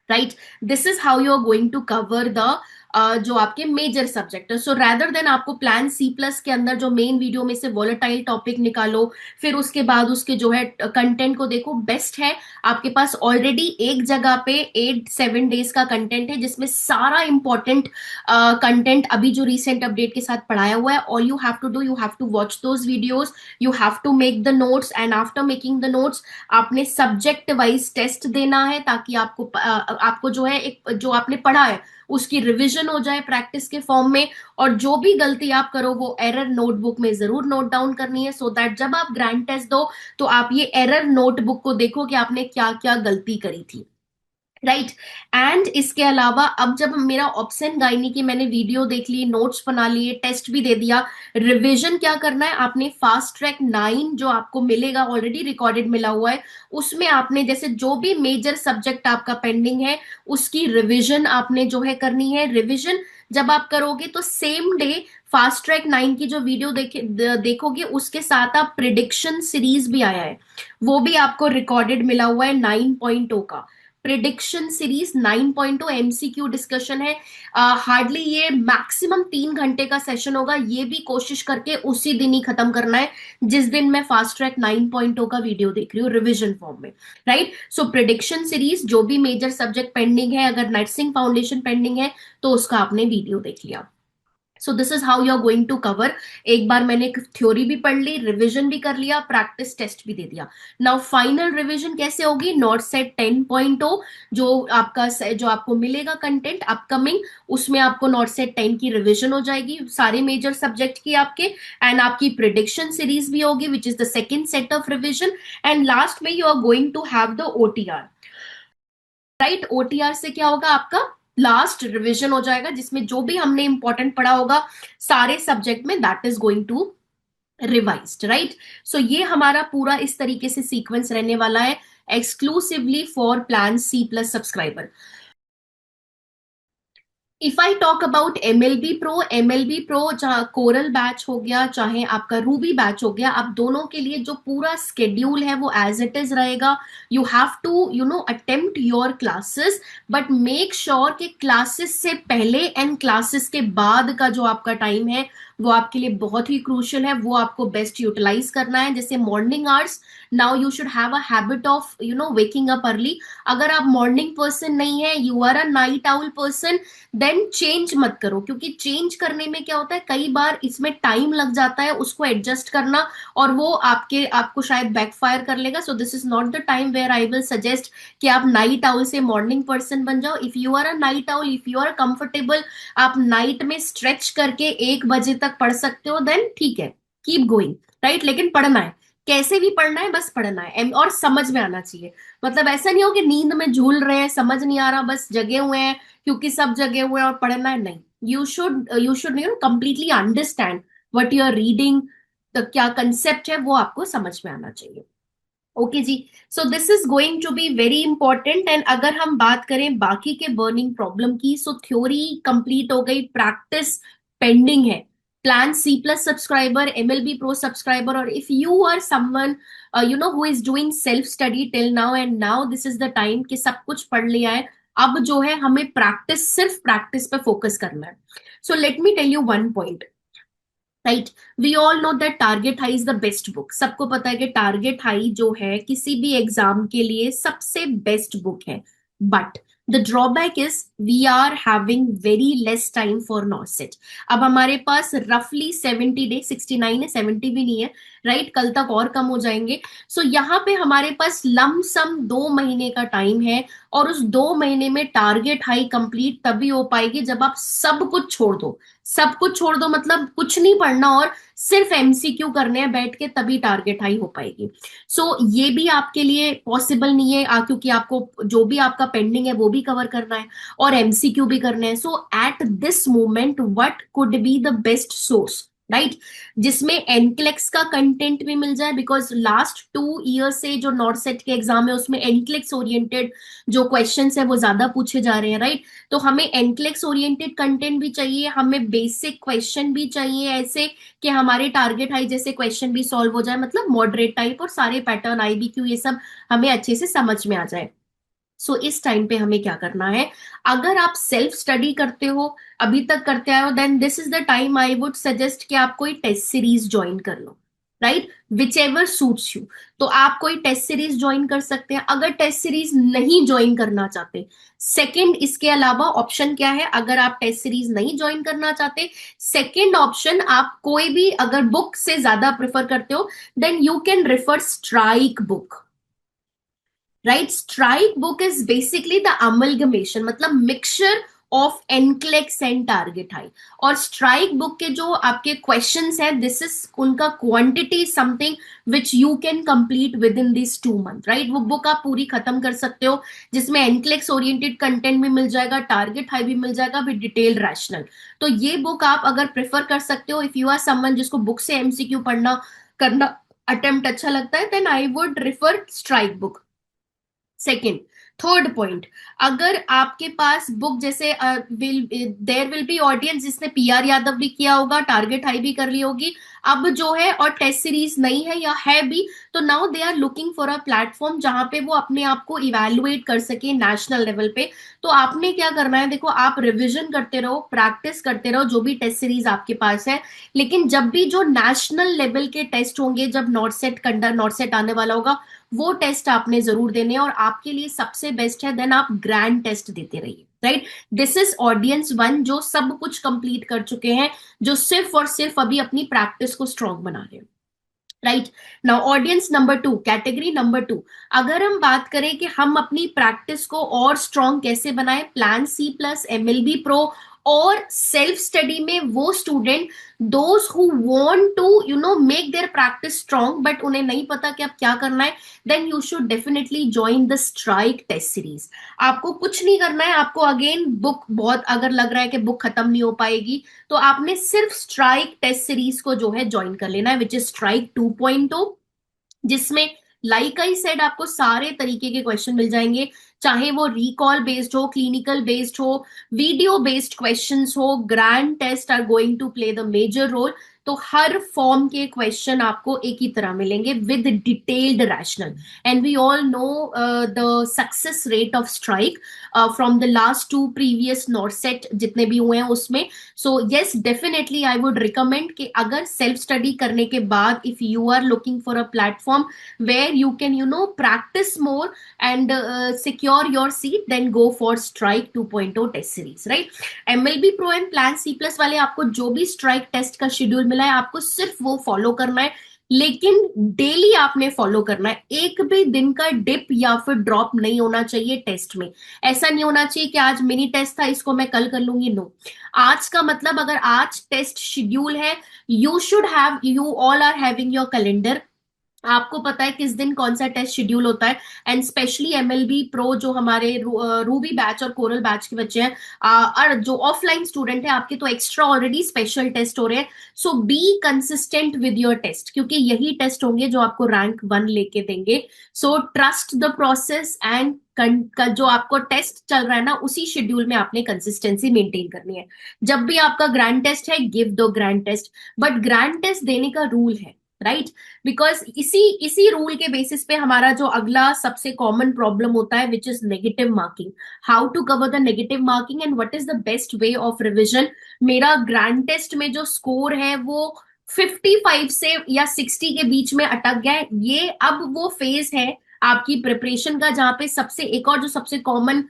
right. This is how you are going to cover the जो आपके मेजर सब्जेक्ट है। सो रैदर देन आपको प्लान सी प्लस के अंदर जो मेन वीडियो में से वॉलेटाइल टॉपिक निकालो, फिर उसके बाद उसके जो है कंटेंट को देखो, बेस्ट है आपके पास ऑलरेडी एक जगह पे 8-7 डेज का कंटेंट है, जिसमें सारा इंपॉर्टेंट कंटेंट अभी जो रिसेंट अपडेट के साथ पढ़ाया हुआ है। All you have to do, you have to watch those videos, you have to make the notes, and after making the notes आपने सब्जेक्ट वाइज टेस्ट देना है, ताकि आपको जो है एक जो आपने पढ़ा है उसकी रिवीजन हो जाए प्रैक्टिस के फॉर्म में। और जो भी गलती आप करो वो एरर नोटबुक में जरूर नोट डाउन करनी है, सो दैट जब आप ग्रैंड टेस्ट दो तो आप ये एरर नोटबुक को देखो कि आपने क्या क्या गलती करी थी, राइट। एंड इसके अलावा अब जब मेरा ऑप्शन गाइनी की मैंने वीडियो देख ली, नोट्स बना लिए, टेस्ट भी दे दिया, रिवीजन क्या करना है, आपने फास्ट ट्रैक 9 जो आपको मिलेगा, ऑलरेडी रिकॉर्डेड मिला हुआ है, उसमें आपने जैसे जो भी मेजर सब्जेक्ट आपका पेंडिंग है उसकी रिवीजन आपने जो है करनी है। रिवीजन जब आप करोगे तो सेम डे फास्ट ट्रैक 9 की जो वीडियो देखोगे, उसके साथ आप प्रिडिक्शन सीरीज भी आया है, वो भी आपको रिकॉर्डेड मिला हुआ है 9.0 का। प्रिडिक्शन सीरीज 9.0 एमसीक्यू डिस्कशन है, हार्डली ये मैक्सिमम 3 घंटे का सेशन होगा, ये भी कोशिश करके उसी दिन ही खत्म करना है जिस दिन मैं फास्ट ट्रैक 9.0 का वीडियो देख रही हूँ रिविजन फॉर्म में, राइट। सो प्रिडिक्शन सीरीज जो भी मेजर सब्जेक्ट पेंडिंग है, अगर नर्सिंग फाउंडेशन पेंडिंग है तो उसका आपने वीडियो देख लिया। So this is how you are going to cover. एक बार मैंने थ्योरी भी पढ़ ली, रिवीजन भी कर लिया, प्रैक्टिस टेस्ट भी दे दिया। नाउ फाइनल रिवीजन कैसे होगी, नॉट सेट 10.0 जो आपको मिलेगा कंटेंट अपकमिंग, उसमें आपको नॉट सेट 10 की रिवीजन हो जाएगी सारे मेजर सब्जेक्ट की आपके, एंड आपकी प्रिडिक्शन सीरीज भी होगी which is the second set of revision, and last में you are going to have the OTR, right. OTR से क्या होगा, आपका लास्ट रिवीजन हो जाएगा, जिसमें जो भी हमने इंपॉर्टेंट पढ़ा होगा सारे सब्जेक्ट में, that is going to revised, right. So ये हमारा पूरा इस तरीके से सीक्वेंस रहने वाला है, exclusively for plan C plus subscriber. If I talk about MLB pro चाहे कोरल बैच हो गया चाहे आपका रूबी बैच हो गया, आप दोनों के लिए जो पूरा स्केड्यूल है वो एज इट इज रहेगा. You have to attempt your classes, but make sure कि क्लासेस से पहले एंड क्लासेस के बाद का जो आपका टाइम है वो आपके लिए बहुत ही क्रूशियल है, वो आपको बेस्ट यूटिलाइज करना है. जैसे morning hours, now you should have a habit of waking up early. अगर आप मॉर्निंग पर्सन नहीं है, you are a night owl person, then change मत करो, क्योंकि चेंज करने में क्या होता है, कई बार इसमें टाइम लग जाता है उसको एडजस्ट करना, और वो आपको शायद बैकफायर कर लेगा. So this is not the time where I will suggest कि आप नाइट आउल से मॉर्निंग पर्सन बन जाओ. If you are a night owl, if you are comfortable, आप नाइट में स्ट्रेच करके 1 बजे तक पढ़ सकते हो, देन ठीक है, कीप गोइंग. राइट, लेकिन पढ़ना है, कैसे भी पढ़ना है, बस पढ़ना है और समझ में आना चाहिए. मतलब ऐसा नहीं हो कि नींद में झूल रहे हैं, समझ नहीं आ रहा, बस जगे हुए हैं क्योंकि सब जगे हुए हैं और पढ़ना है, नहीं. You should completely understand what you are reading. तो क्या कंसेप्ट है वो आपको समझ में आना चाहिए. ओके जी. So this is going to be very important. And अगर हम बात करें बाकी के बर्निंग प्रॉब्लम की, सो थ्योरी कंप्लीट हो गई, प्रैक्टिस पेंडिंग है. Plan C plus subscriber, MLB pro subscriber, और if you are someone who is doing self study till now, and now this is the time कि सब कुछ पढ़ लिया है, अब जो है हमें प्रैक्टिस, सिर्फ प्रैक्टिस पे फोकस करना है. So let me tell you one point. Right, we all know that target high is the best book. सबको पता है कि टारगेट हाई जो है किसी भी एग्जाम के लिए सबसे बेस्ट बुक है. But the drawback is we are having very less time for NORCET. अब हमारे पास रफली 70 डे, 69 है, 70 भी नहीं है. राइट, कल तक और कम हो जाएंगे. सो यहाँ पे हमारे पास लमसम 2 महीने का टाइम है, और उस 2 महीने में टारगेट हाई कंप्लीट तभी हो पाएगी जब आप सब कुछ छोड़ दो. सब कुछ छोड़ दो मतलब कुछ नहीं पढ़ना और सिर्फ एमसीक्यू करने हैं बैठ के, तभी टारगेट हाई हो पाएगी. सो ये भी आपके लिए पॉसिबल नहीं है, क्योंकि आपको जो भी आपका पेंडिंग है वो भी कवर करना है और एमसीक्यू भी करने हैं. So at this moment what could be the best source, right, जिसमें एनक्लेक्स का कंटेंट भी मिल जाए, बिकॉज लास्ट 2 ईयर से जो नॉर्थ सेट के एग्जाम है उसमें एनक्लेक्स ओरिएंटेड जो क्वेश्चंस है वो ज्यादा पूछे जा रहे हैं. राइट, तो हमें एनक्लेक्स ओरिएंटेड कंटेंट भी चाहिए, हमें बेसिक क्वेश्चन भी चाहिए ऐसे कि हमारे टारगेट हाई जैसे क्वेश्चन भी सॉल्व हो जाए, मतलब मॉडरेट टाइप, और सारे पैटर्न आईबीक्यू ये सब हमें अच्छे से समझ में आ जाए. सो इस टाइम पे हमें क्या करना है, अगर आप सेल्फ स्टडी करते हो, अभी तक करते आए हो, then this is the time I would suggest कि आप कोई टेस्ट सीरीज ज्वाइन कर लो. Right, whichever suits you. तो आप कोई टेस्ट सीरीज ज्वाइन कर सकते हैं. अगर टेस्ट सीरीज नहीं ज्वाइन करना चाहते, सेकंड इसके अलावा ऑप्शन क्या है, अगर आप टेस्ट सीरीज नहीं ज्वाइन करना चाहते, सेकंड ऑप्शन आप कोई भी अगर बुक से ज्यादा प्रेफर करते हो, then you can refer strike book. Right, strike book is basically the amalgamation, मतलब mixture of NCLEX and target high. और स्ट्राइक बुक के जो आपके क्वेश्चंस हैं, दिस इज उनका quantity something which you can complete within this 2 month. Right, वो book आप पूरी खत्म कर सकते हो, जिसमें एनक्लेक्स ओरिएंटेड कंटेंट भी मिल जाएगा, टारगेट हाई भी मिल जाएगा विद डिटेल रैशनल. तो ये बुक आप अगर प्रेफर कर सकते हो, इफ यू आर समवन जिसको बुक से एमसीक्यू पढ़ना करना अटेम्प्ट अच्छा लगता है, then I would refer strike book. Second, third point, अगर आपके पास बुक जैसे देयर विल बी ऑडियंस जिसने पीआर यादव भी किया होगा, टारगेट हाई भी कर ली होगी अब जो है, और टेस्ट सीरीज नहीं है या है भी, तो now they are looking for a platform जहां पे वो अपने आप को इवेलुएट कर सके नेशनल लेवल पे. तो आपने क्या करना है, देखो, आप रिविजन करते रहो, प्रैक्टिस करते रहो जो भी टेस्ट सीरीज आपके पास है, लेकिन जब भी जो नेशनल लेवल के टेस्ट होंगे, जब नॉर्थ सेट आने वाला होगा, वो टेस्ट आपने जरूर देने, और आपके लिए सबसे बेस्ट है देन आप ग्रैंड टेस्ट देते रहिए. Right, this is audience one जो सब कुछ कंप्लीट कर चुके हैं, जो सिर्फ और सिर्फ अभी अपनी प्रैक्टिस को स्ट्रांग बना रहे हैं. Right, now audience number 2, category number 2, अगर हम बात करें कि हम अपनी प्रैक्टिस को और स्ट्रांग कैसे बनाएं, plan C plus, MLB pro और सेल्फ स्टडी में वो student, those who want to make their practice strong, but उन्हें नहीं पता कि अब क्या करना है, then you should definitely join the strike test series. आपको कुछ नहीं करना है, आपको अगेन बुक बहुत अगर लग रहा है कि बुक खत्म नहीं हो पाएगी, तो आपने सिर्फ स्ट्राइक टेस्ट सीरीज को जो है ज्वाइन कर लेना है, विच इज स्ट्राइक 2.0, जिसमें लाइक आई सेड आपको सारे तरीके के क्वेश्चन मिल जाएंगे, चाहे वो रिकॉल बेस्ड हो, क्लिनिकल बेस्ड हो, वीडियो बेस्ड क्वेश्चंस हो, grand test are going to play the major role. तो हर फॉर्म के क्वेश्चन आपको एक ही तरह मिलेंगे with detailed rationale. And we all know the success rate of strike from the last two previous NORCET जितने भी हुए हैं उसमें। So yes, definitely I would recommend कि अगर सेल्फ स्टडी करने के बाद if you are looking for a platform where you can practice more and secure your seat, then go for strike 2.0 test series, right? MLB Pro and Plan C Plus वाले आपको जो भी strike test का schedule मिला है आपको सिर्फ वो फॉलो करना है, लेकिन डेली आपने फॉलो करना है। एक भी दिन का डिप या फिर ड्रॉप नहीं होना चाहिए टेस्ट में। ऐसा नहीं होना चाहिए कि आज मिनी टेस्ट था इसको मैं कल कर लूंगी, नो। आज का मतलब अगर आज टेस्ट शेड्यूल है, you all are having your calendar, आपको पता है किस दिन कौन सा टेस्ट शेड्यूल होता है। एंड स्पेशली एमएलबी प्रो जो हमारे रूबी बैच और कोरल बैच के बच्चे हैं, और जो ऑफलाइन स्टूडेंट है आपके, तो एक्स्ट्रा ऑलरेडी स्पेशल टेस्ट हो रहे हैं। So be consistent with your test, क्योंकि यही टेस्ट होंगे जो आपको रैंक 1 लेके देंगे। So trust the process and जो आपको टेस्ट चल रहा है ना, उसी शेड्यूल में आपने कंसिस्टेंसी मेंटेन करनी है। जब भी आपका ग्रैंड टेस्ट है, गिव दो grand test, but grand test देने का रूल है, राइट? बिकॉज इसी इसी रूल के बेसिस पे हमारा जो अगला सबसे कॉमन प्रॉब्लम होता है which is negative marking. How to cover the negative marking and what is the best way of revision. मेरा ग्रैंड टेस्ट में जो स्कोर है वो 55 से या 60 के बीच में अटक गया है। ये अब वो फेज है आपकी प्रिपरेशन का जहां पे सबसे एक और जो सबसे कॉमन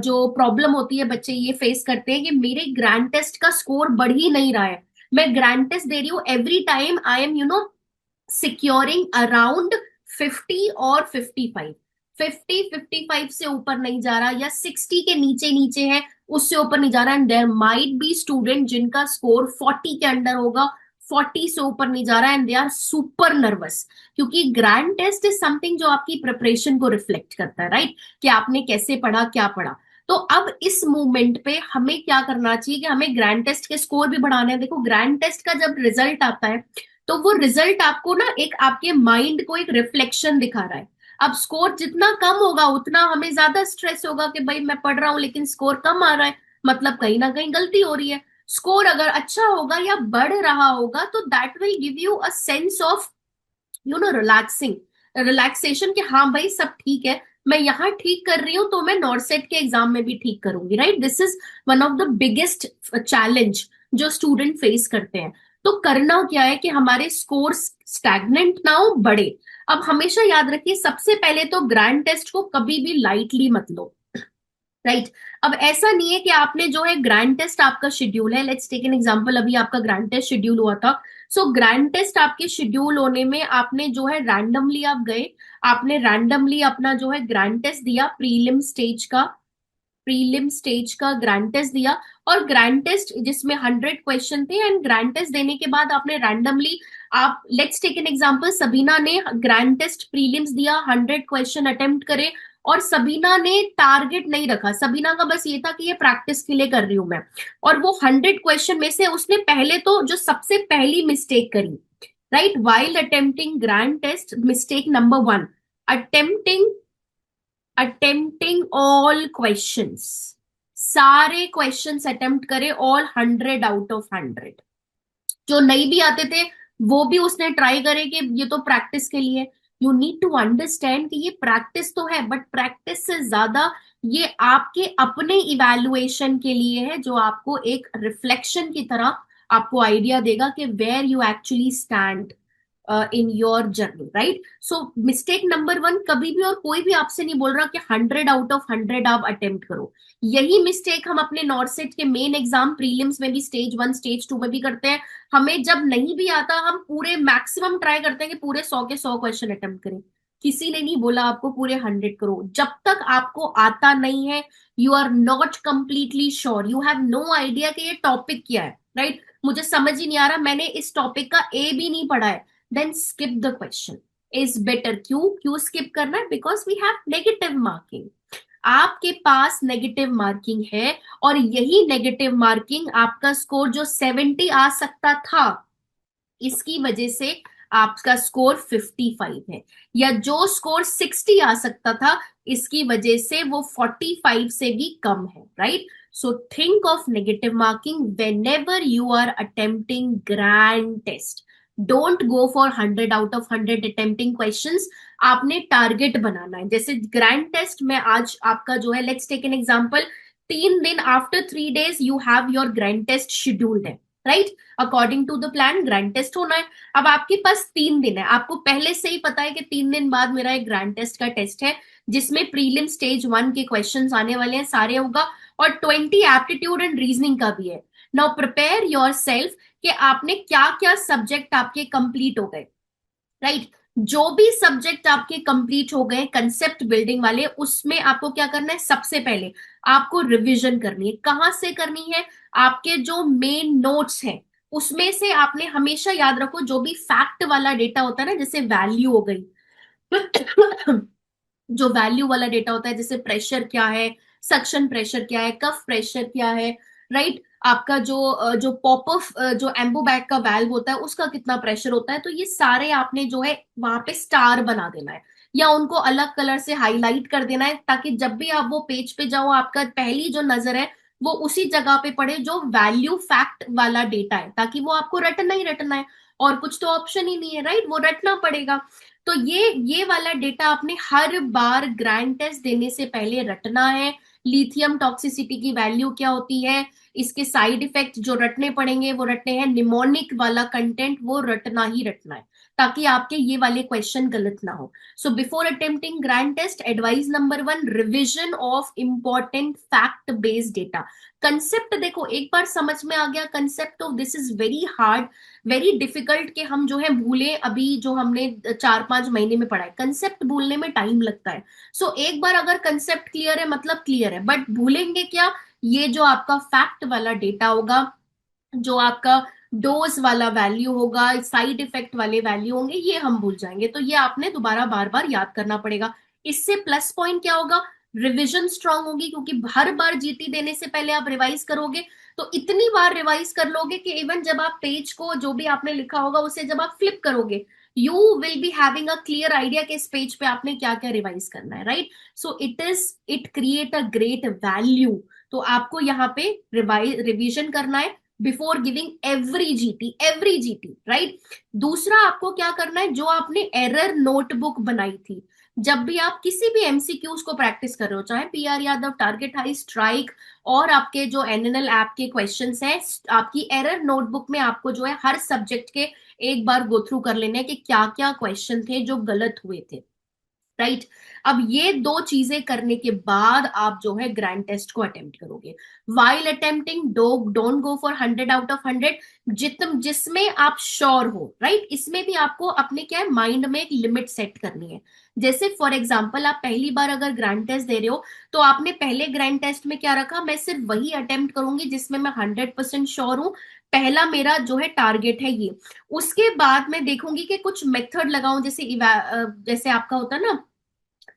जो प्रॉब्लम होती है बच्चे ये फेस करते हैं कि मेरे ग्रैंड टेस्ट का स्कोर बढ़ ही नहीं रहा है। मैं ग्रैंड टेस्ट दे रही हूँ, every time I M securing around 50 और 55, 55 से ऊपर नहीं जा रहा, या 60 के नीचे नीचे है, उससे ऊपर नहीं जा रहा। And there might be student जिनका स्कोर 40 के अंडर होगा, 40 से ऊपर नहीं जा रहा, and they are super nervous. क्योंकि ग्रैंड टेस्ट इज समथिंग जो आपकी प्रिपरेशन को रिफ्लेक्ट करता है, राइट? कि आपने कैसे पढ़ा, क्या पढ़ा। तो अब इस मूवमेंट पे हमें क्या करना चाहिए कि हमें ग्रैंड टेस्ट के स्कोर भी बढ़ाने हैं। देखो, ग्रैंड टेस्ट का जब रिजल्ट आता है तो वो रिजल्ट आपको ना एक आपके माइंड को एक रिफ्लेक्शन दिखा रहा है। अब स्कोर जितना कम होगा उतना हमें ज्यादा स्ट्रेस होगा कि भाई मैं पढ़ रहा हूं लेकिन स्कोर कम आ रहा है, मतलब कहीं ना कहीं गलती हो रही है। स्कोर अगर अच्छा होगा या बढ़ रहा होगा तो that will give you a sense of relaxing, relaxation, कि हाँ भाई सब ठीक है, मैं यहाँ ठीक कर रही हूँ तो मैं नॉर्सेट के एग्जाम में भी ठीक करूंगी, right? This is one of the biggest challenge जो स्टूडेंट फेस करते हैं। तो करना क्या है कि हमारे स्कोर स्टैग्नेंट ना हो, बढ़े। अब हमेशा याद रखिए, सबसे पहले तो ग्रैंड टेस्ट को कभी भी लाइटली मत लो, राइट? अब ऐसा नहीं है कि आपने जो है ग्रैंड टेस्ट आपका शेड्यूल है, लेट्स टेक एन एग्जांपल, अभी आपका ग्रैंड टेस्ट शेड्यूल हुआ था। सो ग्रैंड टेस्ट आपके शेड्यूल होने में आपने जो है रैंडमली आप गए, आपने रैंडमली अपना जो है ग्रैंड टेस्ट दिया, प्रीलिम स्टेज का ग्रैंड टेस्ट दिया, और ग्रैंड टेस्ट जिसमें 100 क्वेश्चन थे। एंड ग्रैंड टेस्ट देने के बाद आपने रैंडमली, आप let's take an example, Sabina ने ग्रैंड टेस्ट प्रीलिम्स दिया, 100 क्वेश्चन अटेम्प्ट करे, और सबीना ने टारगेट नहीं रखा, सबीना का बस ये था कि ये प्रैक्टिस के लिए कर रही हूं मैं। और वो 100 क्वेश्चन में से उसने पहले तो जो सबसे पहली मिस्टेक करी, राइट, while attempting grand test, mistake number 1, attempting attempting all questions, सारे क्वेश्चंस अटेम्प्ट करे, ऑल 100 आउट ऑफ 100। जो नहीं भी आते थे वो भी उसने ट्राई करे कि ये तो प्रैक्टिस के लिए। यू नीड टू अंडरस्टैंड कि ये प्रैक्टिस तो है, बट प्रैक्टिस से ज्यादा ये आपके अपने इवैल्यूएशन के लिए है, जो आपको एक रिफ्लेक्शन की तरह आपको आइडिया देगा कि where you actually stand in your journey, right? So mistake number 1, कभी भी, और कोई भी आपसे नहीं बोल रहा कि 100 आउट ऑफ 100 आप अटेम्प्ट करो। यही मिस्टेक हम अपने नॉर्सेट के मेन एग्जाम प्रीलिम्स में भी, स्टेज 1 स्टेज 2 में भी करते हैं। हमें जब नहीं भी आता हम पूरे मैक्सिमम ट्राई करते हैं कि पूरे 100 के 100 क्वेश्चन अटेम्प्ट करें। किसी ने नहीं बोला आपको पूरे 100 करो, जब तक आपको आता नहीं है, you are not completely sure, you have no idea कि ये टॉपिक क्या है, राइट? मुझे समझ ही नहीं आ रहा, मैंने इस टॉपिक का ए भी नहीं पढ़ा है, then skip the question is better. क्यों क्यों स्किप करना है? Because we have negative marking, आपके पास नेगेटिव मार्किंग है, और यही नेगेटिव मार्किंग आपका स्कोर जो 70 आ सकता था, इसकी वजह से आपका स्कोर 55 है। या जो स्कोर 60 आ सकता था इसकी वजह से वो 45 से भी कम है, right? So think of negative marking whenever you are attempting grand test. Don't go for 100 out of 100 attempting questions. आपने टारगेट बनाना है। जैसे ग्रैंड टेस्ट में आज आपका जो है, लेट्स टेक एन एग्जांपल, 3 दिन, after 3 days you have your grand test scheduled है, right? According to the plan grand test होना है। अब आपके पास 3 दिन है, आपको पहले से ही पता है कि 3 दिन बाद मेरा एक ग्रैंड टेस्ट का टेस्ट है, जिसमें प्रीलिम स्टेज 1 के क्वेश्चंस आने वाले हैं, सारे होगा, और 20 एप्टीट्यूड एंड रीजनिंग का भी है। नाउ प्रिपेयर योर सेल्फ कि आपने क्या क्या सब्जेक्ट आपके कंप्लीट हो गए, राइट? जो भी सब्जेक्ट आपके कंप्लीट हो गए कंसेप्ट बिल्डिंग वाले, उसमें आपको क्या करना है? सबसे पहले आपको रिवीजन करनी है। कहां से करनी है? आपके जो मेन नोट्स हैं उसमें से। आपने हमेशा याद रखो, जो भी फैक्ट वाला डेटा होता है ना, जैसे वैल्यू हो गई, जो वैल्यू वाला डेटा होता है, जैसे प्रेशर क्या है, सक्शन प्रेशर क्या है, कफ प्रेशर क्या है, राइट? आपका जो पॉप ऑफ जो एम्बो बैग का वाल्व होता है उसका कितना प्रेशर होता है, तो ये सारे आपने जो है वहां पे स्टार बना देना है, या उनको अलग कलर से हाईलाइट कर देना है, ताकि जब भी आप वो पेज पे जाओ, आपका पहली जो नजर है वो उसी जगह पे पड़े जो वैल्यू फैक्ट वाला डेटा है, ताकि वो आपको रटना ही रटना है, और कुछ तो ऑप्शन ही नहीं है, राइट? वो रटना पड़ेगा। तो ये वाला डेटा आपने हर बार ग्रैंड टेस्ट देने से पहले रटना है। लिथियम टॉक्सिसिटी की वैल्यू क्या होती है, इसके साइड इफेक्ट जो रटने पड़ेंगे वो रटने हैं, निमोनिक वाला कंटेंट वो रटना ही रटना है, ताकि आपके ये वाले क्वेश्चन गलत ना हो। So before attempting grand test, advice number 1, revision of important fact based data. Concept देखो, एक बार समझ में आ गया कंसेप्ट, तो this is very hard, very difficult कि हम जो है भूले। अभी जो हमने 4-5 महीने में पढ़ा है, कंसेप्ट भूलने में टाइम लगता है। सो एक बार अगर कंसेप्ट क्लियर है मतलब क्लियर है, बट भूलेंगे क्या? ये जो आपका फैक्ट वाला डेटा होगा, जो आपका डोज वाला वैल्यू होगा, साइड इफेक्ट वाले वैल्यू होंगे, ये हम भूल जाएंगे। तो ये आपने दोबारा बार बार याद करना पड़ेगा। इससे प्लस पॉइंट क्या होगा? रिविजन स्ट्रांग होगी, क्योंकि हर बार जीटी देने से पहले आप रिवाइज करोगे, तो इतनी बार रिवाइज कर लोगे कि इवन जब आप पेज को, जो भी आपने लिखा होगा उसे जब आप फ्लिप करोगे, you will be having a clear idea कि इस पेज पे आपने क्या क्या रिवाइज करना है, right? So it create a great value. तो आपको यहाँ पे रिवीजन करना है before giving every GT, right? दूसरा आपको क्या करना है, जो आपने एरर नोटबुक बनाई थी, जब भी आप किसी भी एमसीक्यूज को प्रैक्टिस कर रहे हो, चाहे PR Yadav, target high, strike, और आपके जो एनएनएल ऐप के क्वेश्चंस हैं, आपकी एरर नोटबुक में आपको जो है हर सब्जेक्ट के एक बार गो थ्रू कर लेने कि क्या क्या क्वेश्चन थे जो गलत हुए थे, राइट? अब ये दो चीजें करने के बाद आप जो है ग्रैंड टेस्ट को अटेम्प्ट करोगे। While attempting, don't go for 100 out of 100, जिसमें आप श्योर हो, राइट? इसमें भी आपको अपने क्या है, माइंड में एक लिमिट सेट करनी है। जैसे फॉर एग्जाम्पल, आप पहली बार अगर ग्रैंड टेस्ट दे रहे हो, तो आपने पहले ग्रैंड टेस्ट में क्या रखा, मैं सिर्फ वही अटेम्प्ट करूंगी जिसमें मैं 100% श्योर हूं, पहला मेरा जो है टारगेट है ये। उसके बाद मैं देखूंगी कि कुछ मेथड लगाऊं, जैसे आपका होता है ना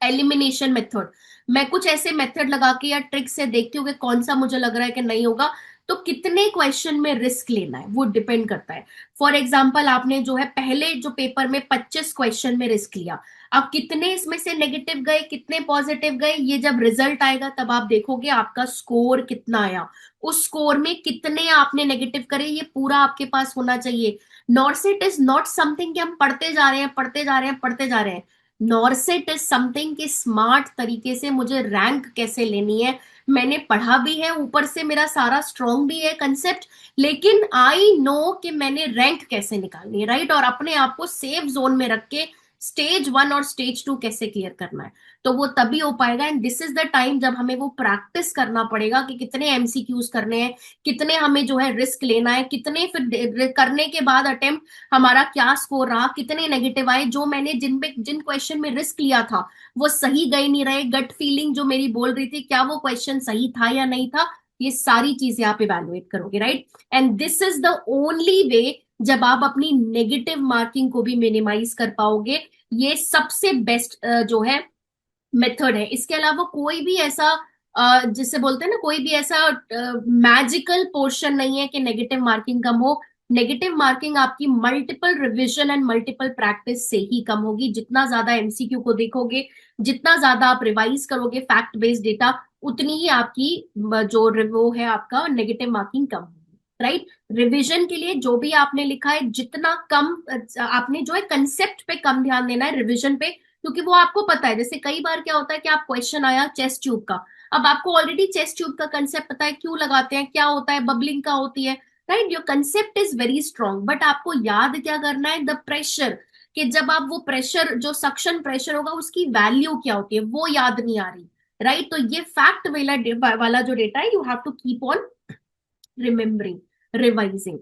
एलिमिनेशन मेथड, मैं कुछ ऐसे मेथड लगा के या ट्रिक से देखती हूँ कि कौन सा मुझे लग रहा है कि नहीं होगा। तो कितने क्वेश्चन में रिस्क लेना है वो डिपेंड करता है। फॉर एग्जाम्पल, आपने जो है पहले जो पेपर में 25 क्वेश्चन में रिस्क लिया, अब कितने इसमें से नेगेटिव गए, कितने पॉजिटिव गए, ये जब रिजल्ट आएगा तब आप देखोगे आपका स्कोर कितना आया। उस स्कोर में कितने आपने नेगेटिव करे, ये पूरा आपके पास होना चाहिए। नॉर्सेट इज नॉट समथिंग कि हम पढ़ते जा रहे हैं, पढ़ते जा रहे हैं, पढ़ते जा रहे हैं। नॉर्सेट इज समथिंग कि स्मार्ट तरीके से मुझे रैंक कैसे लेनी है। मैंने पढ़ा भी है, ऊपर से मेरा सारा स्ट्रॉन्ग भी है कंसेप्ट, लेकिन आई नो कि मैंने रैंक कैसे निकालनी है, राइट? और अपने आप को सेफ जोन में रख के स्टेज 1 और स्टेज 2 कैसे क्लियर करना है, तो वो तभी हो पाएगा। And this is the time जब हमें वो प्रैक्टिस करना पड़ेगा कि कितने एमसीक्यूज करने हैं, कितने हमें जो है रिस्क लेना है, कितने फिर करने के बाद अटेम्प्ट हमारा क्या स्कोर रहा, कितने नेगेटिव आए, जो मैंने जिन क्वेश्चन में रिस्क लिया था वो सही गए नहीं रहे, गट फीलिंग जो मेरी बोल रही थी क्या वो क्वेश्चन सही था या नहीं था, ये सारी चीजें आप इवेलुएट करोगे, right? And this is the only way जब आप अपनी नेगेटिव मार्किंग को भी मिनिमाइज कर पाओगे। ये सबसे बेस्ट जो है मेथड है। इसके अलावा कोई भी ऐसा जिसे बोलते हैं ना, कोई भी ऐसा मैजिकल पोर्शन नहीं है कि नेगेटिव मार्किंग कम हो। नेगेटिव मार्किंग आपकी multiple revision and multiple practice से ही कम होगी। जितना ज्यादा एमसीक्यू को देखोगे, जितना ज्यादा आप रिवाइज करोगे फैक्ट बेस्ड डेटा, उतनी ही आपकी जो वो है आपका नेगेटिव मार्किंग कम होगी, राइट। रिवीजन के लिए जो भी आपने लिखा है, जितना कम आपने जो है कंसेप्ट पे कम ध्यान देना है रिवीजन पे, क्योंकि वो आपको पता है। जैसे कई बार क्या होता है कि आप क्वेश्चन आया चेस्ट ट्यूब का, अब आपको ऑलरेडी चेस्ट ट्यूब का कंसेप्ट पता है, क्यों लगाते हैं, क्या होता है, बबलिंग का होती है, right. Your concept is very strong, but आपको याद क्या करना है, द प्रेशर, कि जब आप वो प्रेशर, जो सक्शन प्रेशर होगा, उसकी वैल्यू क्या होती है वो याद नहीं आ रही, राइट। तो ये फैक्ट वाला जो डेटा है, you have to keep on remembering, revising.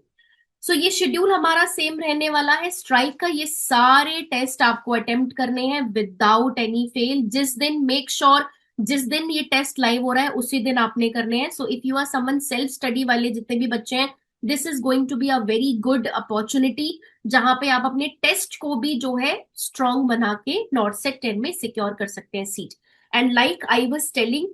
So ये शेड्यूल हमारा सेम रहने वाला है। स्ट्राइक का ये सारे टेस्ट आपको अटेम्प्ट करने हैं विदाउट एनी फेल। जिस दिन, मेक श्योर जिस दिन ये टेस्ट लाइव हो रहा है उसी दिन आपने करने हैं। So if you are someone self study वाले जितने भी बच्चे हैं, this is going to be a very good opportunity, जहां पे आप अपने टेस्ट को भी जो है स्ट्रॉन्ग बना के नॉर्थ सेट 10 में सिक्योर कर सकते हैं seat. And like I was telling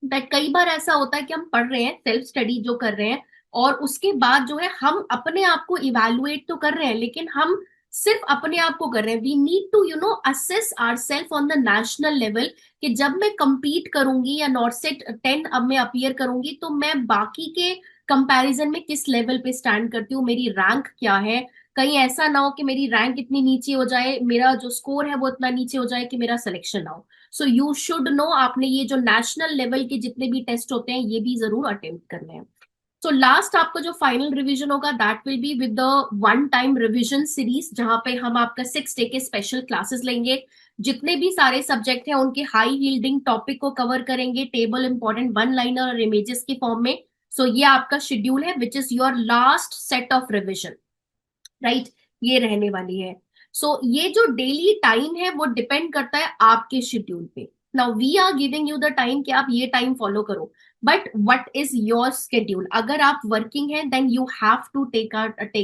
that कई बार ऐसा होता है कि हम पढ़ रहे हैं, सेल्फ स्टडी जो कर रहे हैं, और उसके बाद जो है हम अपने आप को इवेलुएट तो कर रहे हैं, लेकिन हम सिर्फ अपने आप को कर रहे हैं। We need to assess our self on the national level, कि जब मैं compete करूंगी या नॉर्थ सेट 10 अब मैं अपियर करूंगी, तो मैं बाकी के कंपैरिजन में किस लेवल पे स्टैंड करती हूँ, मेरी रैंक क्या है। कहीं ऐसा ना हो कि मेरी रैंक इतनी नीचे हो जाए, मेरा जो स्कोर है वो इतना नीचे हो जाए कि मेरा सिलेक्शन ना हो। सो यू शुड नो, आपने ये जो नेशनल लेवल के जितने भी टेस्ट होते हैं ये भी जरूर अटेम्प्ट करने हैं। सो लास्ट आपका जो फाइनल रिवीजन होगा, that will be with the one time revision series, जहां पे हम आपका 6 डे के स्पेशल क्लासेस लेंगे। जितने भी सारे सब्जेक्ट हैं उनके हाई यील्डिंग टॉपिक को कवर करेंगे, टेबल इंपॉर्टेंट वन लाइनर और इमेजेस के फॉर्म में। सो ये आपका शेड्यूल है which is your last set of revision, right. ये रहने वाली है। सो ये जो डेली टाइम है वो डिपेंड करता है आपके शेड्यूल पे। Now we are giving you the time कि आप ये टाइम फॉलो करो, but what is your schedule. अगर आप वर्किंग है, then you have to take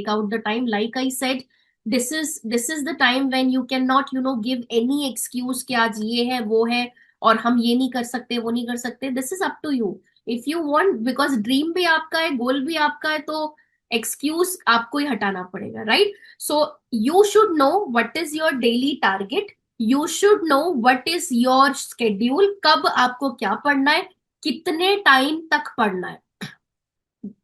out the time. Like I said, this is the time when you can not give any excuse कि आज ये है वो है और हम ये नहीं कर सकते वो नहीं कर सकते। This is up to you. If you want, because dream भी आपका है, गोल भी आपका है, तो एक्सक्यूज आपको ही हटाना पड़ेगा, right. So you should know what is your daily target, you should know what is your schedule, कब आपको क्या पढ़ना है, कितने टाइम तक पढ़ना है,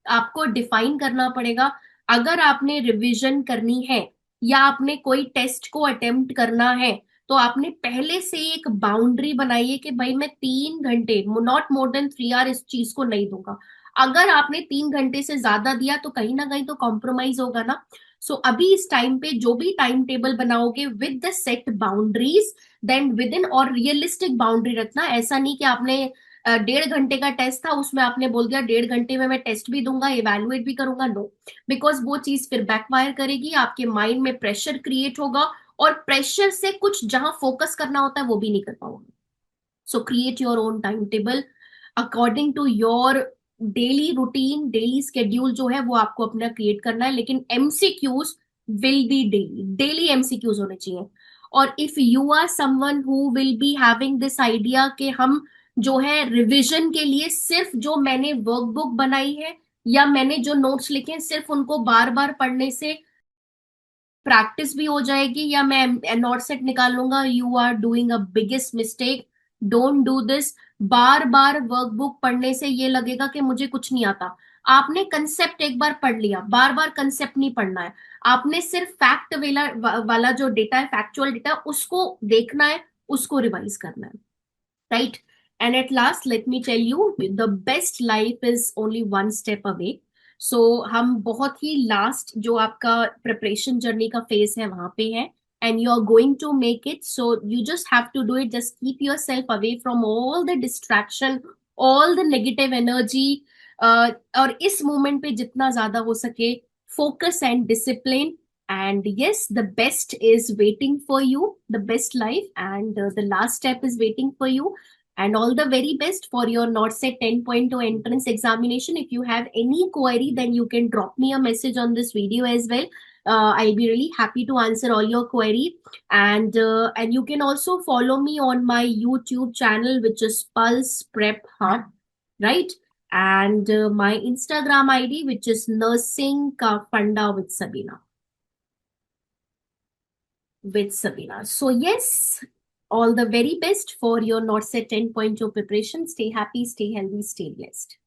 आपको डिफाइन करना पड़ेगा। अगर आपने रिवीजन करनी है या आपने कोई टेस्ट को अटेम्प्ट करना है, तो आपने पहले से एक बाउंड्री बनाइए कि भाई मैं 3 घंटे, नॉट मोर देन 3 आवर, इस चीज को नहीं दूंगा। अगर आपने 3 घंटे से ज्यादा दिया तो कहीं ना कहीं तो कॉम्प्रोमाइज होगा ना। सो अभी इस टाइम पे जो भी टाइम टेबल बनाओगे with the set boundaries, then within, और रियलिस्टिक बाउंड्री रखना। ऐसा नहीं कि आपने 1.5 घंटे का टेस्ट था, उसमें आपने बोल दिया 1.5 घंटे में मैं टेस्ट भी दूंगा इवेलुएट भी करूंगा, नो। बिकॉज वो चीज फिर बैकफायर करेगी, आपके माइंड में प्रेशर क्रिएट होगा, और प्रेशर से कुछ जहां फोकस करना होता है वो भी नहीं कर पाओगे। So create your own time table according to your daily routine, daily schedule जो है वो आपको अपना क्रिएट करना है। लेकिन MCQs will be daily, daily MCQs होने चाहिए। और if you are someone who will be having this idea कि हम जो है रिवीजन के लिए सिर्फ जो मैंने वर्कबुक बनाई है या मैंने जो नोट्स लिखे हैं सिर्फ उनको बार बार पढ़ने से प्रैक्टिस भी हो जाएगी या मैं नॉट सेट निकाल लूंगा, you are doing a biggest mistake. Don't do this. बार बार वर्कबुक पढ़ने से ये लगेगा कि मुझे कुछ नहीं आता। आपने कंसेप्ट एक बार पढ़ लिया, बार बार कंसेप्ट नहीं पढ़ना है। आपने सिर्फ फैक्ट वाला जो डेटा है, फैक्चुअल डेटा, उसको देखना है, उसको रिवाइज करना है, right. And at last let me tell you, the best life is only one step away. So हम बहुत ही लास्ट जो आपका प्रिपरेशन जर्नी का फेज है वहां पे है, and you are going to make it. So you just have to do it, just keep your self away from all the distraction, all the negative energy. और इस moment पे जितना ज्यादा हो सके focus and discipline, and yes, the best is waiting for you, the best life, and the last step is waiting for you. And all the very best for your NORCET 10.0 entrance examination. If you have any query, then you can drop me a message on this video as well. I'll be really happy to answer all your query. And you can also follow me on my YouTube channel, which is Pulse Prep Hub, right? and my Instagram ID, which is nursing ka funda with Sabina. So yes, all the very best for your NORCET 10.0 preparation. Stay happy, stay healthy, stay blessed.